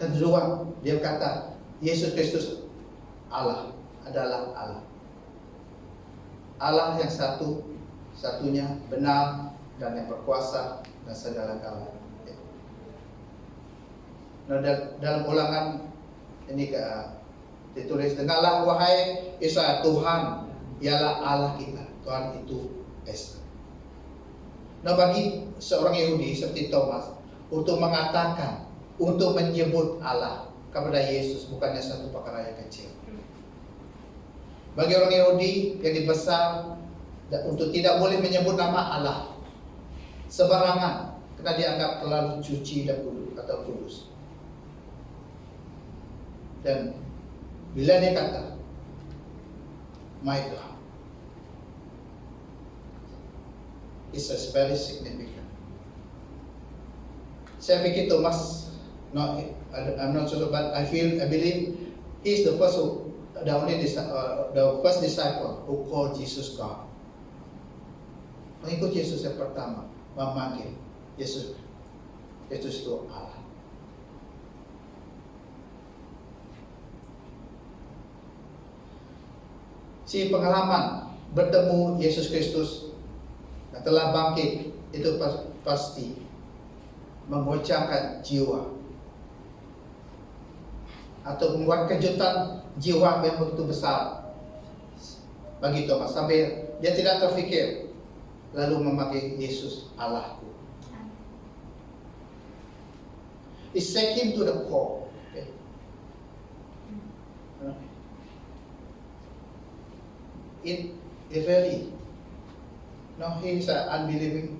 Kedua, dia kata Yesus Kristus Allah adalah Allah. Allah yang satunya benar dan yang berkuasa dan segala galanya. Nah, dalam Ulangan ini ditulis, dengarlah wahai Israel, Tuhan ialah Allah kita. Tuhan itu Esa. Nah, bagi seorang Yahudi seperti Thomas untuk mengatakan, untuk menyebut Allah kepada Yesus bukannya satu perkara yang kecil. Bagi orang Yahudi yang dibesar untuk tidak boleh menyebut nama Allah sembarangan karena dianggap terlalu suci dan kudus. Dan bila dia kata my God, it's very significant. Saya pikir Thomas, I'm not sure, but I believe he's the first disciple who called Jesus God. Mengikut Yesus yang pertama memanggil Yesus itu Allah. Si pengalaman bertemu Yesus Kristus yang telah bangkit itu pasti menggoncangkan jiwa atau membuat kejutan jiwa yang begitu besar bagi Thomas sampai dia tidak terfikir lalu memakai Yesus Allahku. It shake him to the core. Okay. It really. No, he is unbelieving.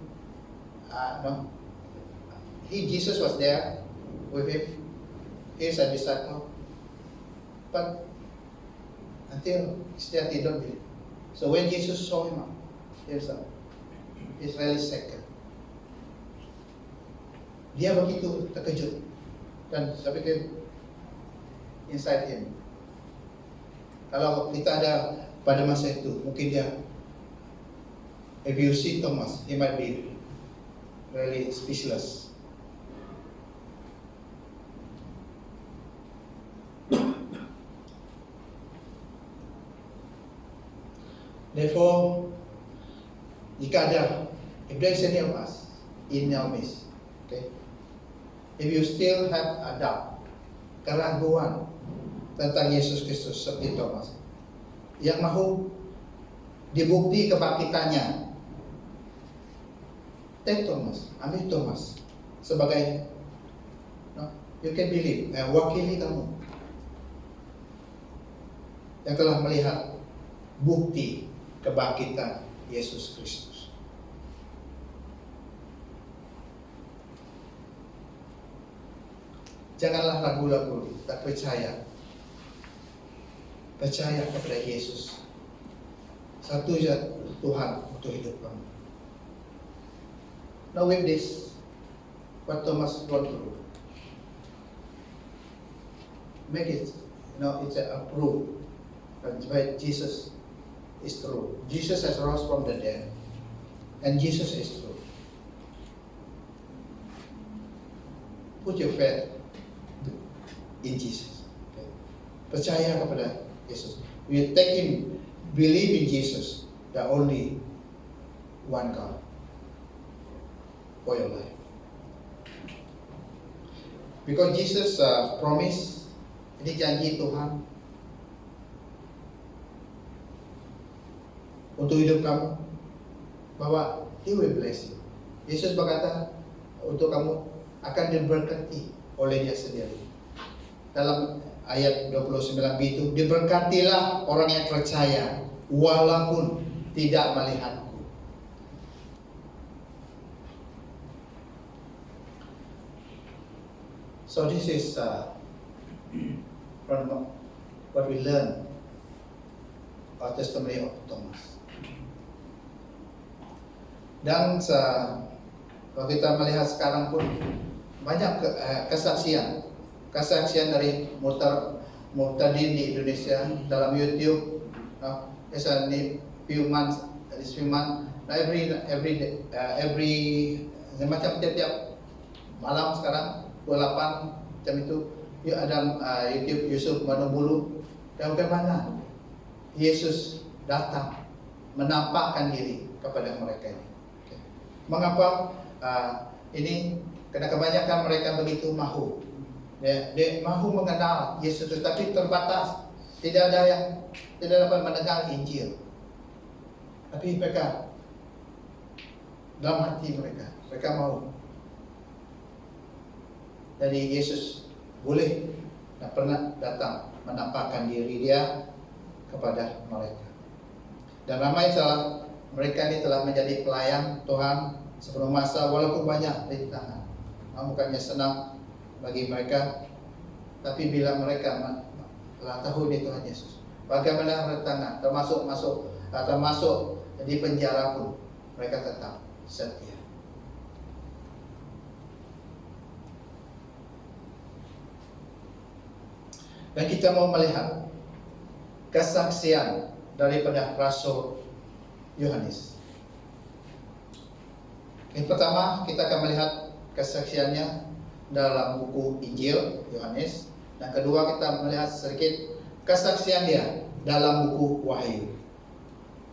No, Jesus was there with him. He is a disciple, but until still he don't believe. So when Jesus saw him, he's really second. Dia begitu terkejut dan saya pikir inside him. Kalau kita ada pada masa itu, mungkin dia, if you see Thomas, he might be really speechless. Therefore, jika ada, if there is any of us in our midst, okay, if you still have a doubt, keraguan tentang Yesus Kristus seperti Thomas, yang mahu dibukti kebangkitannya, take Thomas, ambil Thomas sebagai, no, you can believe, wakili kamu yang telah melihat bukti kebangkitan Yesus Kristus. Janganlah ragu-ragu, tak percaya. Percaya kepada Yesus. Satu saja Tuhan untuk hidup kamu. Now with this, what Thomas gone through, make it, it's a proof that Jesus is true. Jesus has rose from the dead, and Jesus is true. Put your faith in Jesus. Okay. Percaya kepada Yesus. We take him, believe in Jesus, the only one God for your life. Because Jesus promise, ini janji Tuhan untuk hidup kamu, bahwa He will bless you. Yesus berkata untuk kamu akan diberkati oleh Dia sendiri. Dalam ayat 29b itu, diberkatilah orang yang percaya walaupun tidak melihatku. So this is from what we learn our testimony of Thomas. Dan kalau kita melihat sekarang pun banyak kesaksian dari murtadin di Indonesia dalam YouTube. It's a few months, every macam tiap malam sekarang 28 jam itu ada YouTube Yusuf Manubulu, dan bagaimana Yesus datang menampakkan diri kepada mereka ini. Mengapa ini? Karena kebanyakan mereka begitu mahu, dia mahu mengenal Yesus, tetapi terbatas, tidak dapat mendengar Injil. Tapi mereka dalam hati mereka mau. Jadi Yesus boleh dan pernah datang menampakkan diri Dia kepada mereka. Dan ramai mereka ini telah menjadi pelayan Tuhan sebelum masa, walaupun banyak rintangan. Bukannya senang bagi mereka, tapi bila mereka telah tahu di Tuhan Yesus, bagaimana rintangan, termasuk di penjara pun, mereka tetap setia. Dan kita mau melihat kesaksian daripada Rasul Yohanes. Yang pertama, kita akan melihat kesaksiannya dalam buku Injil Yohanes. Dan kedua, kita melihat sedikit kesaksian dia dalam buku Wahyu.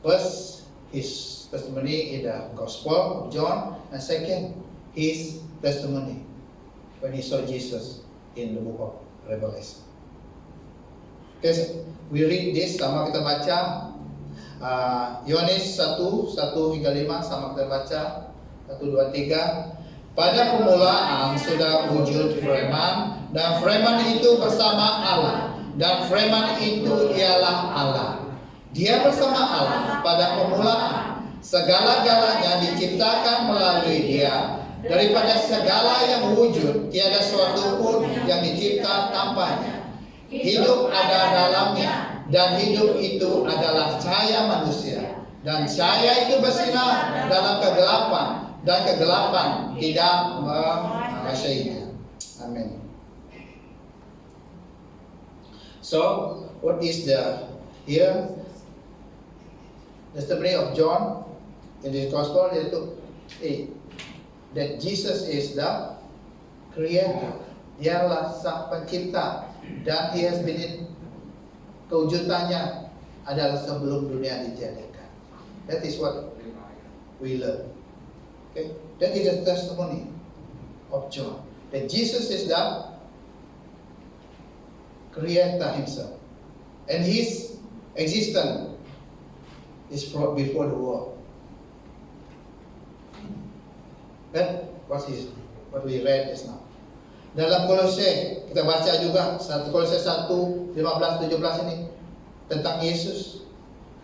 First, his testimony in the Gospel of John, and second, his testimony when he saw Jesus in the book of Revelation. Okay, we read this, sama kita baca Yohanes 1 hingga 5, sama kita baca 1, 2, 3. Pada permulaan sudah wujud Firman, dan Firman itu bersama Allah, dan Firman itu ialah Allah. Dia bersama Allah pada permulaan. Segala-galanya diciptakan melalui Dia. Daripada segala yang wujud, tiada suatu pun yang dicipta tanpanya. Hidup ada dalamnya, dan hidup itu adalah cahaya manusia. Dan cahaya itu bersinar dalam kegelapan, dan kegelapan tidak menguasainya. Amin. So, what is the here? The story of John in the Gospel yaitu that Jesus is the Creator. Dialah Sang Pencipta, dan He has been in, kewujudannya adalah sebelum dunia dijadikan. That is what we learn. Okay, that is the testimony of John. That Jesus is the Creator Himself, and His existence is before the world. That what we read just now. Dalam Kolose kita baca juga Kolose 1, 15, 17 ini tentang Yesus.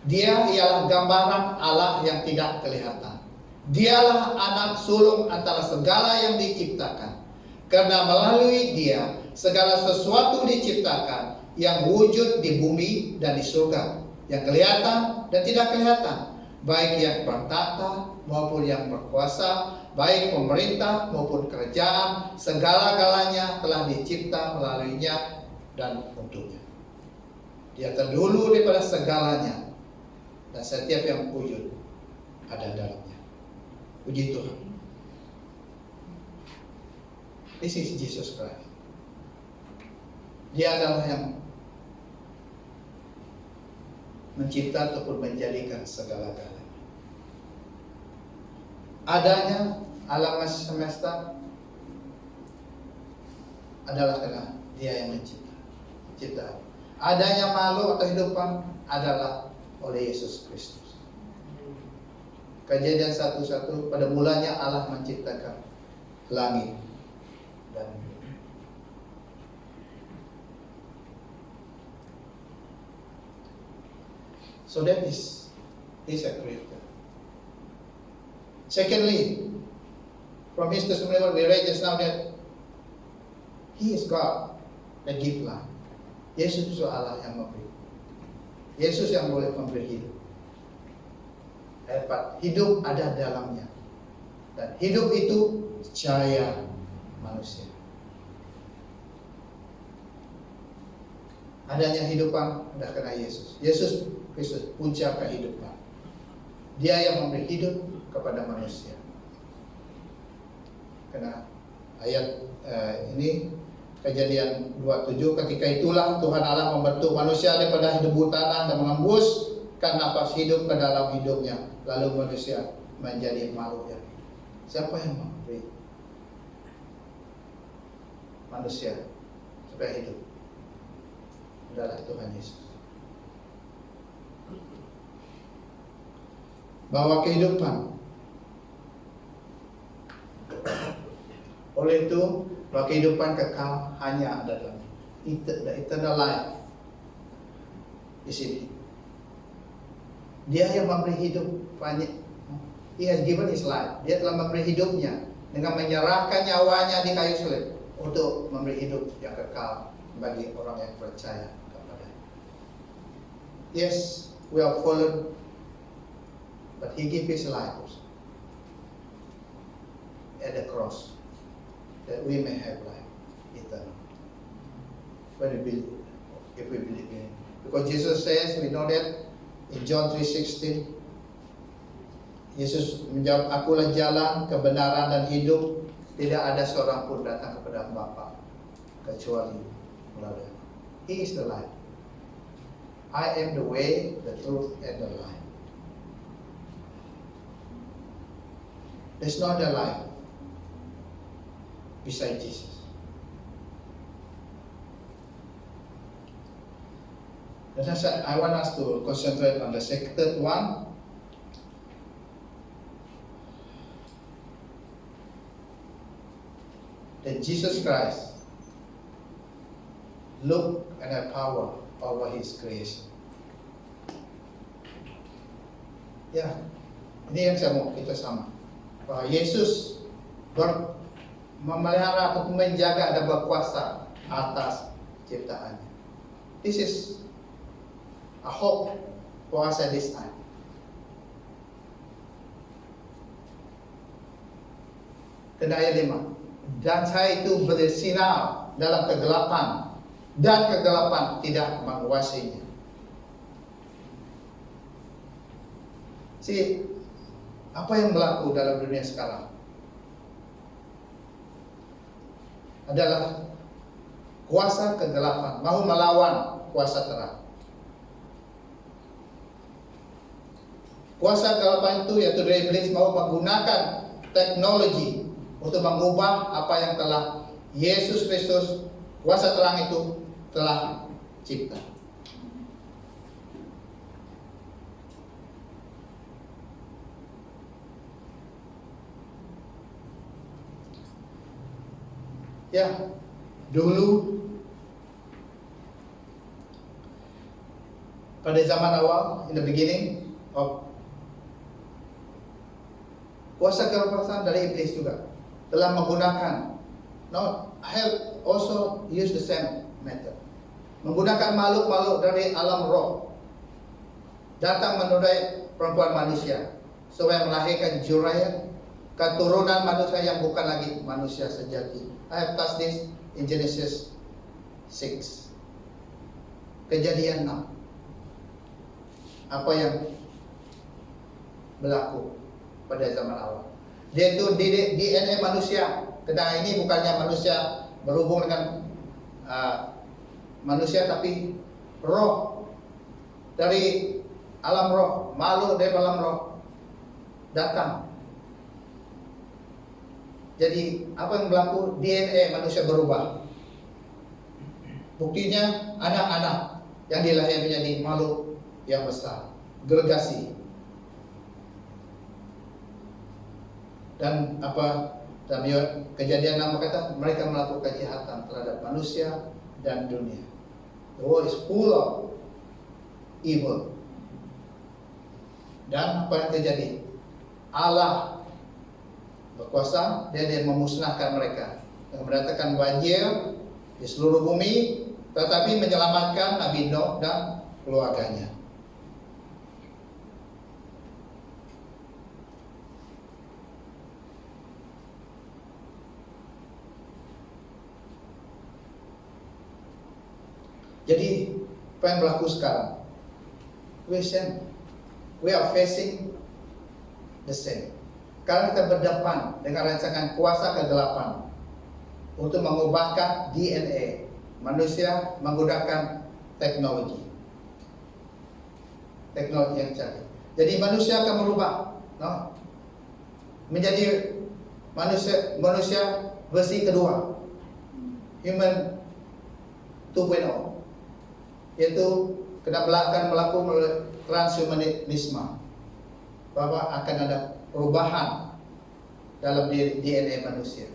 Dia ialah gambaran Allah yang tidak kelihatan. Dialah anak sulung antara segala yang diciptakan. Karena melalui Dia segala sesuatu diciptakan yang wujud di bumi dan di surga, yang kelihatan dan tidak kelihatan, baik yang bertata maupun yang berkuasa, baik pemerintah maupun kerajaan, segala-galanya telah dicipta melaluinya dan untuknya. Dia terdahulu daripada segalanya, dan setiap yang wujud ada dalamnya. Puji Tuhan. This is Jesus Christ. Dia adalah yang mencipta ataupun menjadikan segala-galanya. Adanya alam semesta adalah karena Dia yang mencipta. Adanya makhluk atau hidupan adalah oleh Yesus Kristus. Kejadian 1:1, pada mulanya Allah menciptakan langit dan bumi. So that is He's a creator. Secondly, from His testimony what we read just now, that He is God that give life. Yesus itu Allah yang memberi. Yesus yang boleh memberi hidup. Hidup ada dalamnya, dan hidup itu cahaya manusia. Adanya hidupan adalah karena Yesus. Yesus Kristus puncak kehidupan. Dia yang memberi hidup kepada manusia. Karena ayat ini Kejadian 2:7, ketika itulah Tuhan Allah membentuk manusia daripada debu tanah dan mengembuskan nafas hidup ke dalam hidupnya, lalu manusia menjadi makhluk yang hidup. Siapa yang memberi manusia supaya hidup? Adalah Tuhan Yesus. Bawa kehidupan. Oleh itu, bahwa kehidupan kekal hanya ada dalam the eternal life di sini. Dia yang memberi hidup banyak. He has given His life. Dia telah memberi hidupnya dengan menyerahkan nyawanya di kayu salib untuk memberi hidup yang kekal bagi orang yang percaya kepada. Yes, we are fallen, but He gave His life at the cross, that we may have life eternal. When we believe, if we believe in Him, because Jesus says, we know that in John 3:16, Yesus menjawab, akulah jalan, kebenaran dan hidup. Tidak ada seorang pun datang kepada Bapa kecuali melalui Aku. He is the life. I am the way, the truth, and the life. There's no other life beside Jesus. And I want us to concentrate on the third one. That Jesus Christ look and have power over His creation. Ya, ini yang saya mau kita sama. Bahwa Yesus memelihara atau menjaga dan berkuasa atas ciptaannya. This is a hope for us at this time. Dan ayat 5. Dan saya itu bersinar dalam kegelapan, dan kegelapan tidak menguasainya. See, apa yang berlaku dalam dunia sekarang adalah kuasa kegelapan mau melawan kuasa terang. Kuasa kegelapan itu yaitu dari iblis mau menggunakan teknologi untuk mengubah apa yang telah Yesus Kristus, kuasa terang itu, telah cipta. Ya, dulu pada zaman awal, in the beginning of kuasa kekuasaan dari iblis juga telah menggunakan, help also use the same method, menggunakan makhluk-makhluk dari alam roh datang menodai perempuan manusia supaya melahirkan juraya keturunan manusia yang bukan lagi manusia sejati. I have touched this in Genesis 6. Kejadian 6. Apa yang berlaku pada zaman awal? Dia itu DNA manusia. Karena ini bukannya manusia berhubung dengan manusia, tapi roh dari alam roh, makhluk dari alam roh datang. Jadi apa yang berlaku? DNA manusia berubah. Buktinya anak-anak yang dilahirkan menjadi makhluk yang besar, gergasi. Dan apa dalam kejadian 6 kata mereka melakukan kejahatan terhadap manusia dan dunia. The world is full of evil. Dan apa yang terjadi? Allah berkuasa dan dia memusnahkan mereka dengan mendatangkan banjir di seluruh bumi, tetapi menyelamatkan Nabi Nuh dan keluarganya. Jadi apa yang berlaku sekarang? We are facing the same. Sekarang kita berdepan dengan rancangan kuasa kegelapan untuk mengubahkan DNA manusia menggunakan teknologi yang canggih. Jadi manusia akan berubah, menjadi manusia versi kedua, human 2.0. Yaitu akan melakukan transhumanisme, bahwa akan ada perubahan dalam DNA manusia.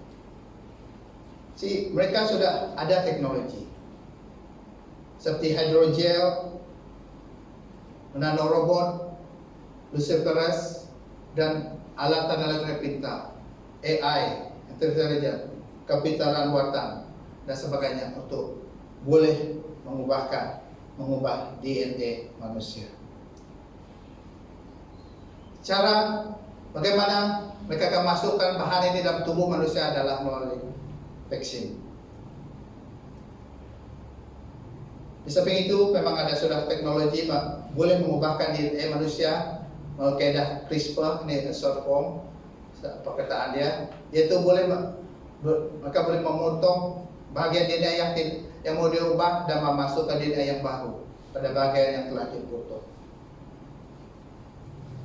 Mereka sudah ada teknologi seperti hydrogel, nanorobot, luciferase, dan alat-alat pintar, AI, intelligence, kapitalan buatan, dan sebagainya untuk boleh mengubah DNA manusia. Cara bagaimana mereka akan masukkan bahan ini dalam tubuh manusia adalah melalui vaksin. Di samping itu memang ada sudah teknologi boleh mengubahkan DNA manusia melalui kaedah CRISPR, ini short form perkataan dia, yaitu mereka boleh memotong bagian DNA yang mau diubah dan memasukkan DNA yang baru pada bagian yang telah dipotong.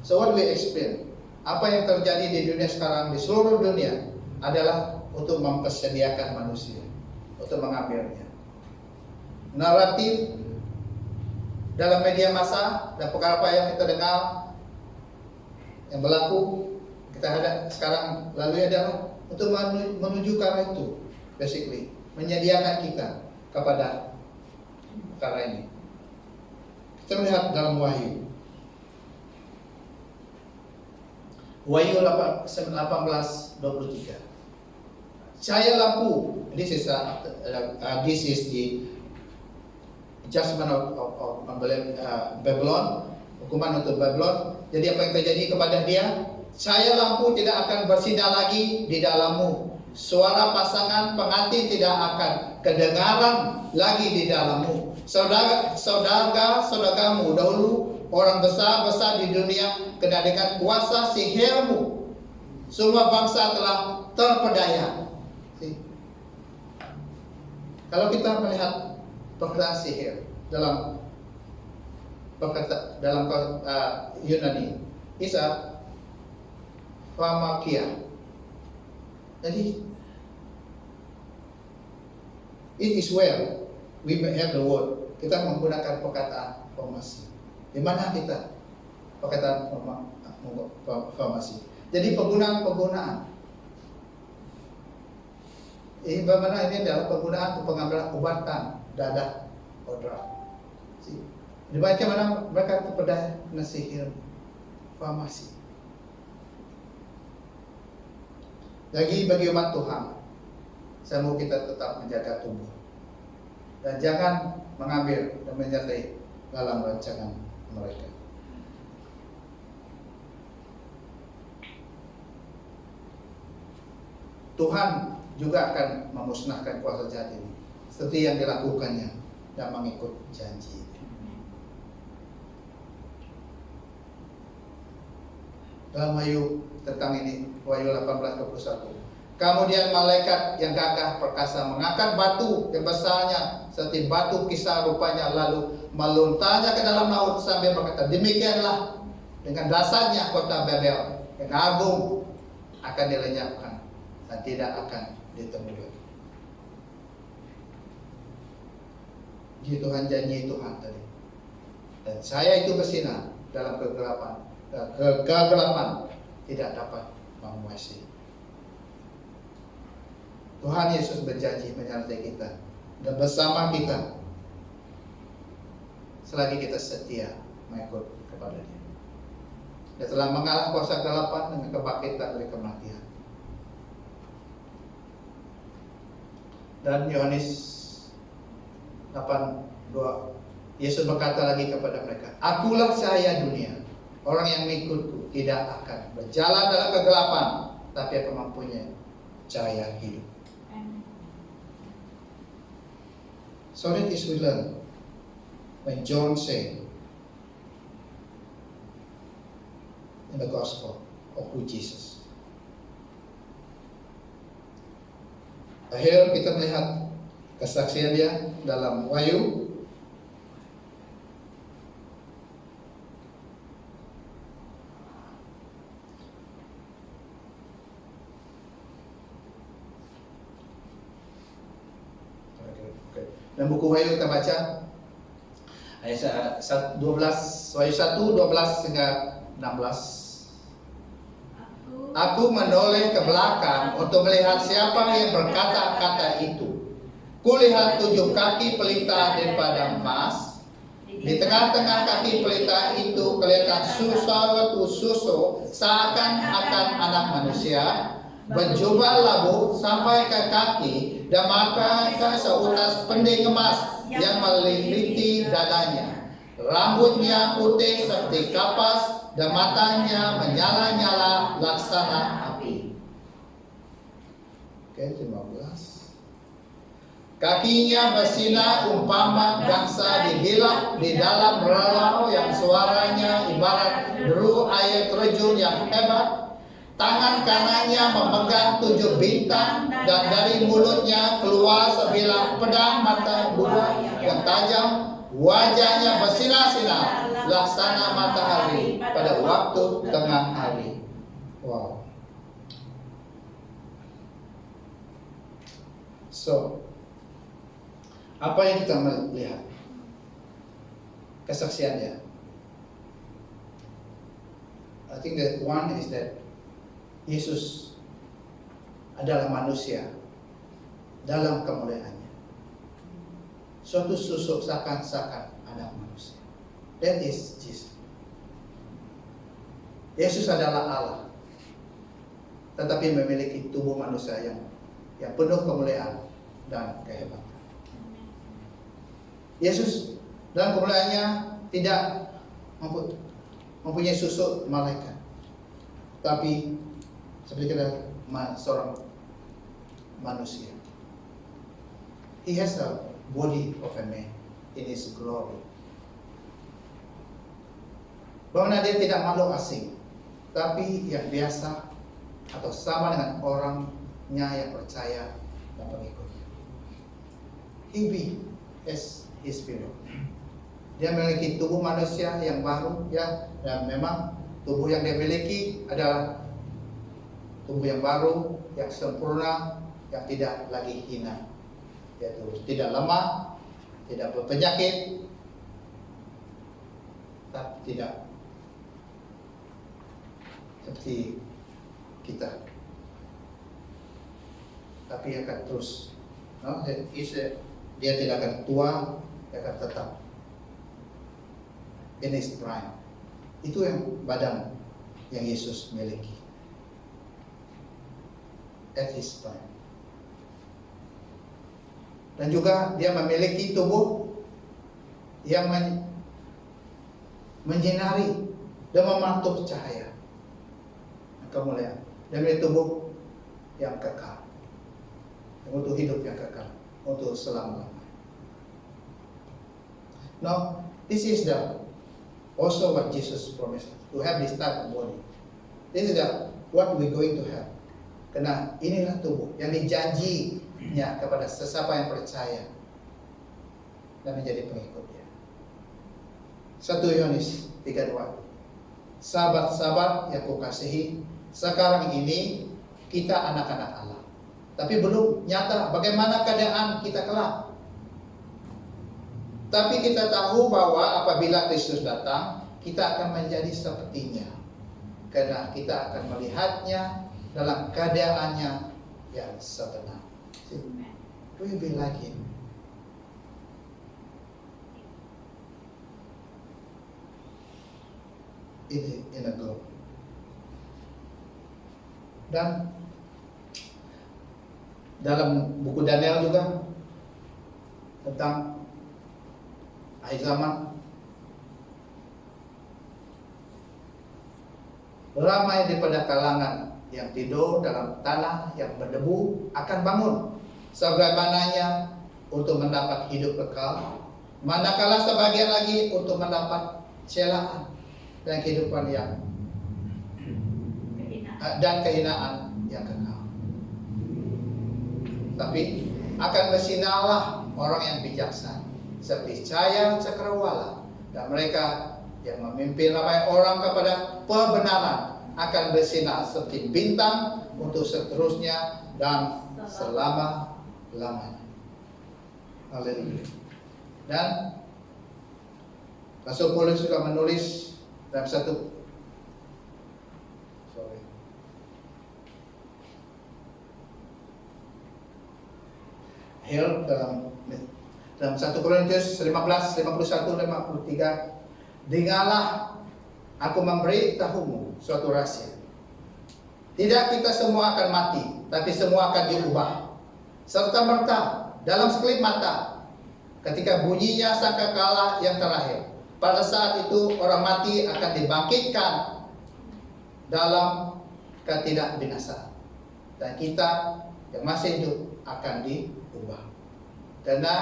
So what we experience? apa yang terjadi di dunia sekarang, di seluruh dunia adalah untuk mempersediakan manusia, untuk mengambilnya. Naratif dalam media massa dan perkara yang kita dengar yang berlaku kita ada sekarang lalui adalah untuk menuju ke arah itu, basically menyediakan kita kepada perkara ini. Kita melihat dalam Wahyu 18:23. Cahaya lampu. This is the judgment of Babylon, hukuman untuk Babylon. Jadi apa yang terjadi kepada dia? Cahaya lampu tidak akan bersinar lagi di dalammu. Suara pasangan pengantin tidak akan kedengaran lagi di dalammu. Saudara-saudaramu dahulu orang besar-besar di dunia kena dengan kuasa sihirmu. Semua bangsa telah terpedaya. Kalau kita melihat perkataan sihir dalam Yunani, isa pharmakia. Jadi it is where we have the word. Kita menggunakan perkataan farmasi. Di mana kita perkataan farmasi? Jadi penggunaan. Ini bagaimana ini adalah penggunaan untuk pengambilan obatan dadah odra. Dibaca mana mereka terpedaya kena sihir farmasi. Lagi bagi umat Tuhan, saya mau kita tetap menjaga tubuh dan jangan mengambil dan menyertai dalam rancangan mereka. Tuhan juga akan memusnahkan kuasa jahat ini seperti yang dilakukannya dan mengikut janji. Dalam Wahyu tentang ini, Wahyu 18:21. Kemudian malaikat yang gagah perkasa mengangkat batu yang besarnya seperti batu kisar rupanya, lalu meluntanya ke dalam laut sambil berkata, demikianlah dengan dasarnya kota Babel yang agung akan dilenyapkan dan tidak akan ditemui lagi. Jadi Tuhan janji Tuhan tadi. Dan saya itu bersinar dalam kegelapan. Kegelapan tidak dapat menguasai. Tuhan Yesus berjanji menyertai kita dan bersama kita selagi kita setia mengikut kepada Dia. Dia telah mengalah kuasa kegelapan dengan kebangkitan dari kematian. Dan Yohanes 8:2, Yesus berkata lagi kepada mereka, akulah cahaya dunia. Orang yang mengikutku tidak akan berjalan dalam kegelapan, tapi akan mempunyai cahaya hidup. So that is we learn when John said in the gospel of who Jesus. Akhir kita melihat kesaksian dia dalam Wahyu. Dan buku Wahyu kita baca ayat 12, Wahyu 1:12 hingga 16. Aku menoleh ke belakang untuk melihat siapa yang berkata-kata itu. Kulihat 7 kaki pelita daripada emas. Di tengah-tengah kaki pelita itu kelihatan suatu susu seakan-akan anak manusia, berjubah labu sampai ke kaki dan memakai seutas pending emas yang melilipi dadanya. Rambutnya putih seperti kapas dan matanya menyala-nyala laksana api. Oke, 15. Kakinya bersinar umpama gangsa dihilang di dalam relau yang suaranya ibarat deru air terjun yang hebat. Tangan kanannya memegang 7 bintang dan dari mulutnya keluar sebilah pedang mata 2 yang tajam. Wajahnya bersinar-sinar laksana matahari pada waktu tengah hari. So, apa yang kita melihat? Kesaksiannya. I think that one is that Yesus adalah manusia dalam kemuliaannya. Suatu sosok seakan-akan anak manusia. That is Jesus. Yesus adalah Allah, tetapi memiliki tubuh manusia yang penuh kemuliaan dan kehebatan. Yesus dalam kemuliaannya tidak mempunyai sosok malaikat, tapi seperti seorang manusia. He has a body of a man in his glory. Bahwa dia tidak makhluk asing, tapi yang biasa atau sama dengan orangnya yang percaya dan pengikutnya. He be as his spirit. Dia memiliki tubuh manusia yang baru, ya, dan memang tubuh yang dia miliki adalah tubuh yang baru, yang sempurna, yang tidak lagi hina, yaitu tidak lemah, tidak berpenyakit, tapi tidak seperti kita, tapi akan terus, no? Dia tidak akan tua, dia akan tetap in his prime. Itu yang badan yang Yesus miliki at his prime. Dan juga dia memiliki tubuh yang menyinari dan memantul cahaya kemuliaan. Dan memiliki tubuh yang kekal, untuk hidup yang kekal, untuk selama-lamanya. Now, this is also what Jesus promised, to have this type of body. This is what we're going to have. Karena inilah tubuh yang dijanjinya kepada sesiapa yang percaya dan menjadi pengikutnya. 1 Yohanes 3:2. Sahabat-sahabat yang kukasihi, sekarang ini kita anak-anak Allah, tapi belum nyata bagaimana keadaan kita kelak. Tapi kita tahu bahwa apabila Kristus datang, kita akan menjadi sepertinya, karena kita akan melihatnya dalam keadaannya yang sebenar. We will be like him. In a globe. Dan dalam buku Daniel juga tentang akhir zaman, ramai daripada kalangan yang tidur dalam tanah yang berdebu akan bangun sebagaimananya untuk mendapat hidup kekal, manakala sebagian lagi untuk mendapat celaan dan kehidupan yang dan kehinaan yang kekal. Tapi akan bersinarlah orang yang bijaksana seperti cahaya cakrawala, dan mereka yang memimpin ramai orang kepada kebenaran akan bersinar seperti bintang untuk seterusnya dan selama-lamanya. Haleluya. Dan Rasul Paulus juga menulis dalam dalam 1 Korintus 15, 51, 53, dengarlah aku memberi tahumu suatu rahasia. Tidak kita semua akan mati, tapi semua akan diubah serta-merta dalam sekelip mata, ketika bunyinya sangkakala yang terakhir. Pada saat itu orang mati akan dibangkitkan dalam ketidakbinasaan, dan kita yang masih hidup akan diubah. Karena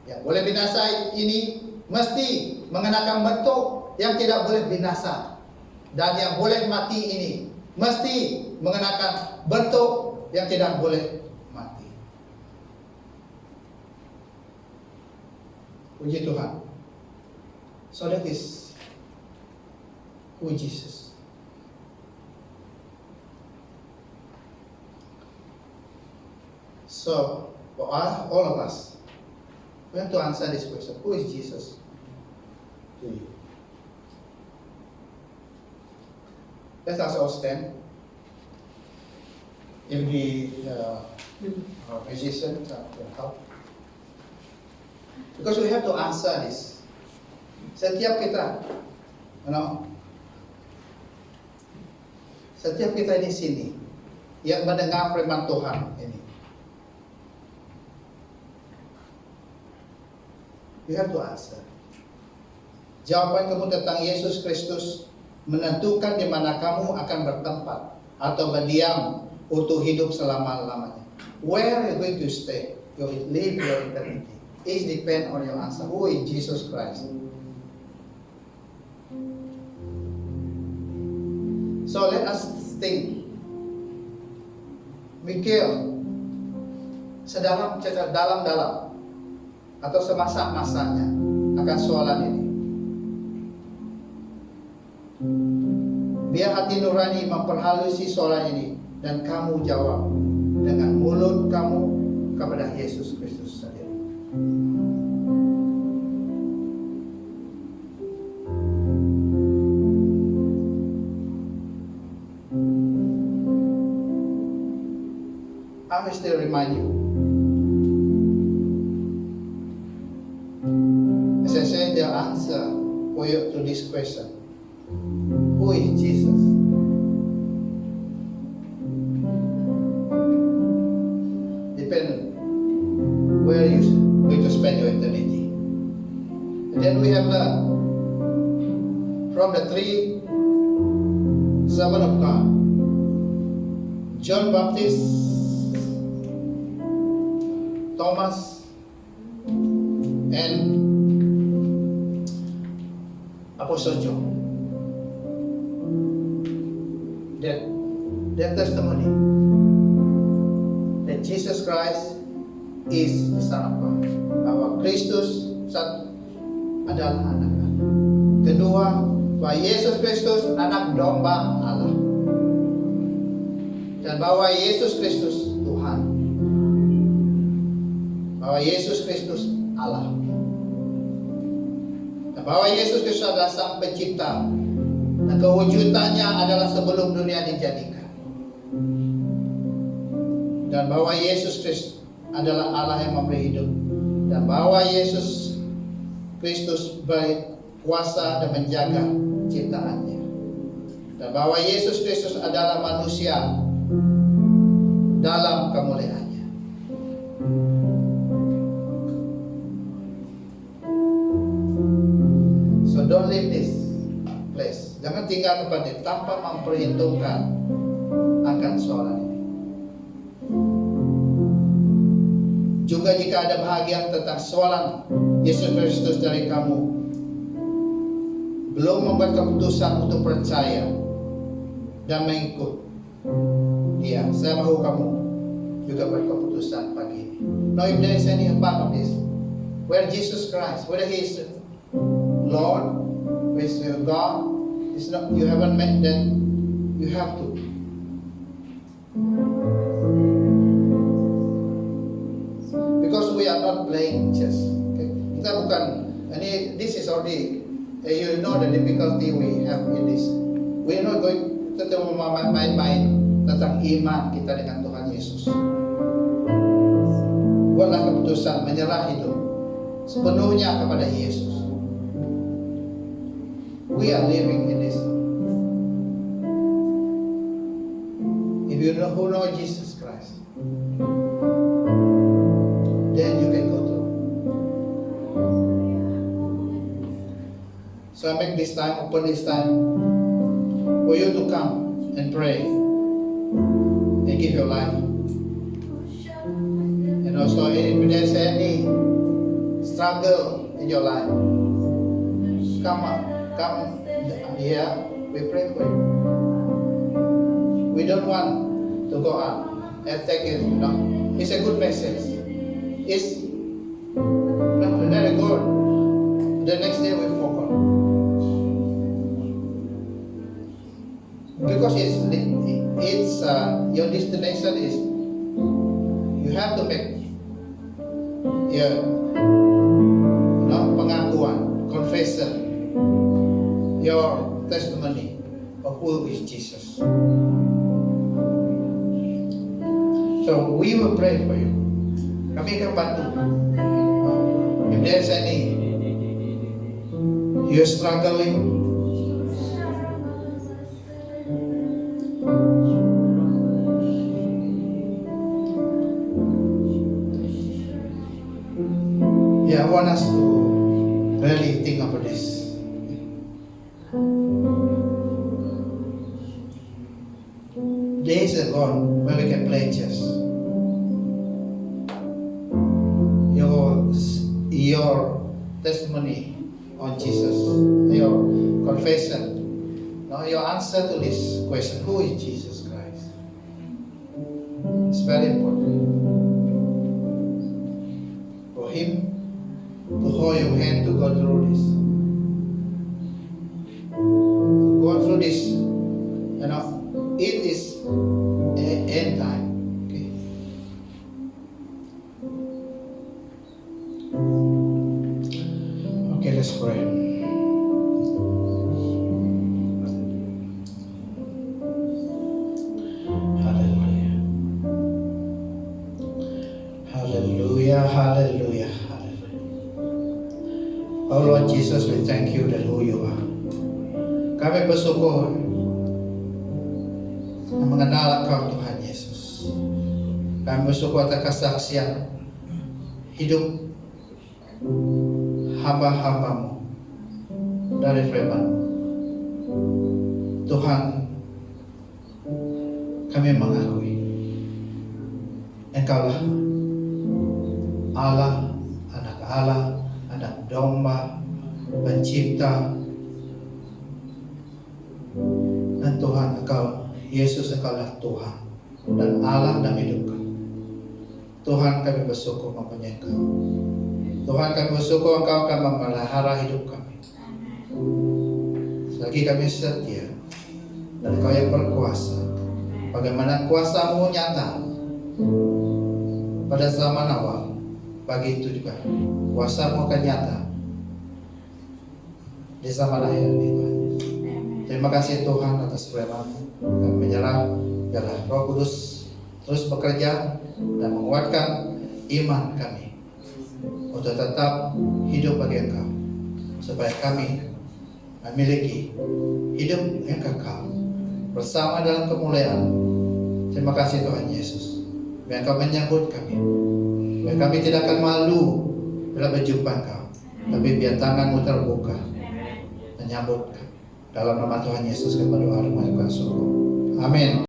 yang boleh binasa ini mesti mengenakan bentuk yang tidak boleh binasa, dan yang boleh mati ini mesti mengenakan bentuk yang tidak boleh mati. Puji Tuhan. So that is who Jesus. So So, for all of us, we have to answer this question. Who is Jesus to you? Let us all stand. If the musician can help. Because we have to answer this. Setiap kita, setiap kita di sini yang mendengar firman Tuhan ini, you have to answer. Jawaban kamu tentang Yesus Kristus menentukan di mana kamu akan bertempat atau berdiam untuk hidup selama-lamanya. Where are you going to stay? You will live your eternity. It depends on your answer. Who is Jesus Christ? So let us think. Mikir dalam-dalam atau semasa-masanya akan soalan ini. Biar hati nurani memperhalusi soalan ini dan kamu jawab dengan mulut kamu kepada Yesus Kristus sendiri. I will still remind you. As I said, the answer for you to this question. Who is Jesus? Depend where you going to spend your eternity. And then we have learned from the three servants of God, John Baptist, Thomas, and Apostle John. Their testimony that Jesus Christ is the Son of God. Bahwa Kristus adalah anak Allah. Kedua, bahwa Yesus Kristus anak domba Allah. Dan bahwa Yesus Kristus Tuhan. Bahwa Yesus Kristus Allah. Dan bahwa Yesus Kristus adalah Sang Pencipta. Dan kewujudannya adalah sebelum dunia dijadikan. Dan bahwa Yesus Kristus adalah Allah yang memberi hidup. Dan bahwa Yesus Kristus berkuasa dan menjaga ciptaannya. Dan bahwa Yesus Kristus adalah manusia dalam kemuliaannya. So don't leave this place. Jangan tinggal tempat ini tanpa memperhitungkan akan soalan ini. Juga jika ada bahagian tentang soalan Yesus Kristus dari kamu, belum membuat keputusan untuk percaya dan mengikut Dia, saya mau kamu juga berkeputusan pagi ini. Now if there is any part of this, where Jesus Christ, whether He is Lord, is God, is not, you haven't met, then you have to. Because we are not playing chess. Okay? Kita bukan, this is already, you know the difficulty we have in this. We are not going to main-main tentang iman kita dengan Tuhan Yesus. Buatlah keputusan menyerah hidup sepenuhnya kepada Yesus. We are living in this. If you know who know Jesus Christ, then you can go through. So I make this time, open this time for you to come and pray and give your life. And also if there's any struggle in your life, come here, we pray for you. We don't want to go out and take it, it's a good message. It's not very good. The next day we forgot. Because it's your destination is You have to make pengakuan, confession, your testimony of who is Jesus. So we will pray for you. Kami akan bantu. If there's any you're struggling, I want us to really think about this. Days are gone when we can play chess. Your testimony on Jesus, your confession, your answer to this question, who is Jesus Christ? It's very important for Him to hold your hand to go through this. To go through this, it is end time. Okay. Okay, let's pray. Hallelujah. Hallelujah. Hallelujah. Oh Lord Jesus, we thank you that who you are. Kami bersyukur mengenal Engkau Tuhan Yesus. Kami bersyukur atas kesaksian hidup hamba-hambamu dari firman. Tuhan, kami mengakui Engkaulah Allah, anak Allah, anak domba, pencipta, dan Tuhan Engkau, Yesus Engkaulah Tuhan dan Allah dalam hidup kami. Tuhan, kami bersyukur mempunyai Engkau. Tuhan, kami bersyukur Engkau akan memelihara hidup kami. Selagi kami setia dan Engkau yang berkuasa, bagaimana kuasa-Mu nyata pada zaman awal, bagi itu juga kuasa-Mu akan nyata di zaman akhir ini. Terima kasih Tuhan atas firman-Mu. Kami menyerah biarlah Roh Kudus terus bekerja dan menguatkan iman kami untuk tetap hidup bagi Engkau, supaya kami memiliki hidup yang kekal bersama dalam kemuliaan. Terima kasih Tuhan Yesus. Biar Engkau menyambut kami. Biar kami tidak akan malu bila berjumpa Engkau, tapi biar tangan-Mu terbuka menyambut kami. Dalam nama Tuhan Yesus kami berdoa dan mengucapkan syukur. Amin.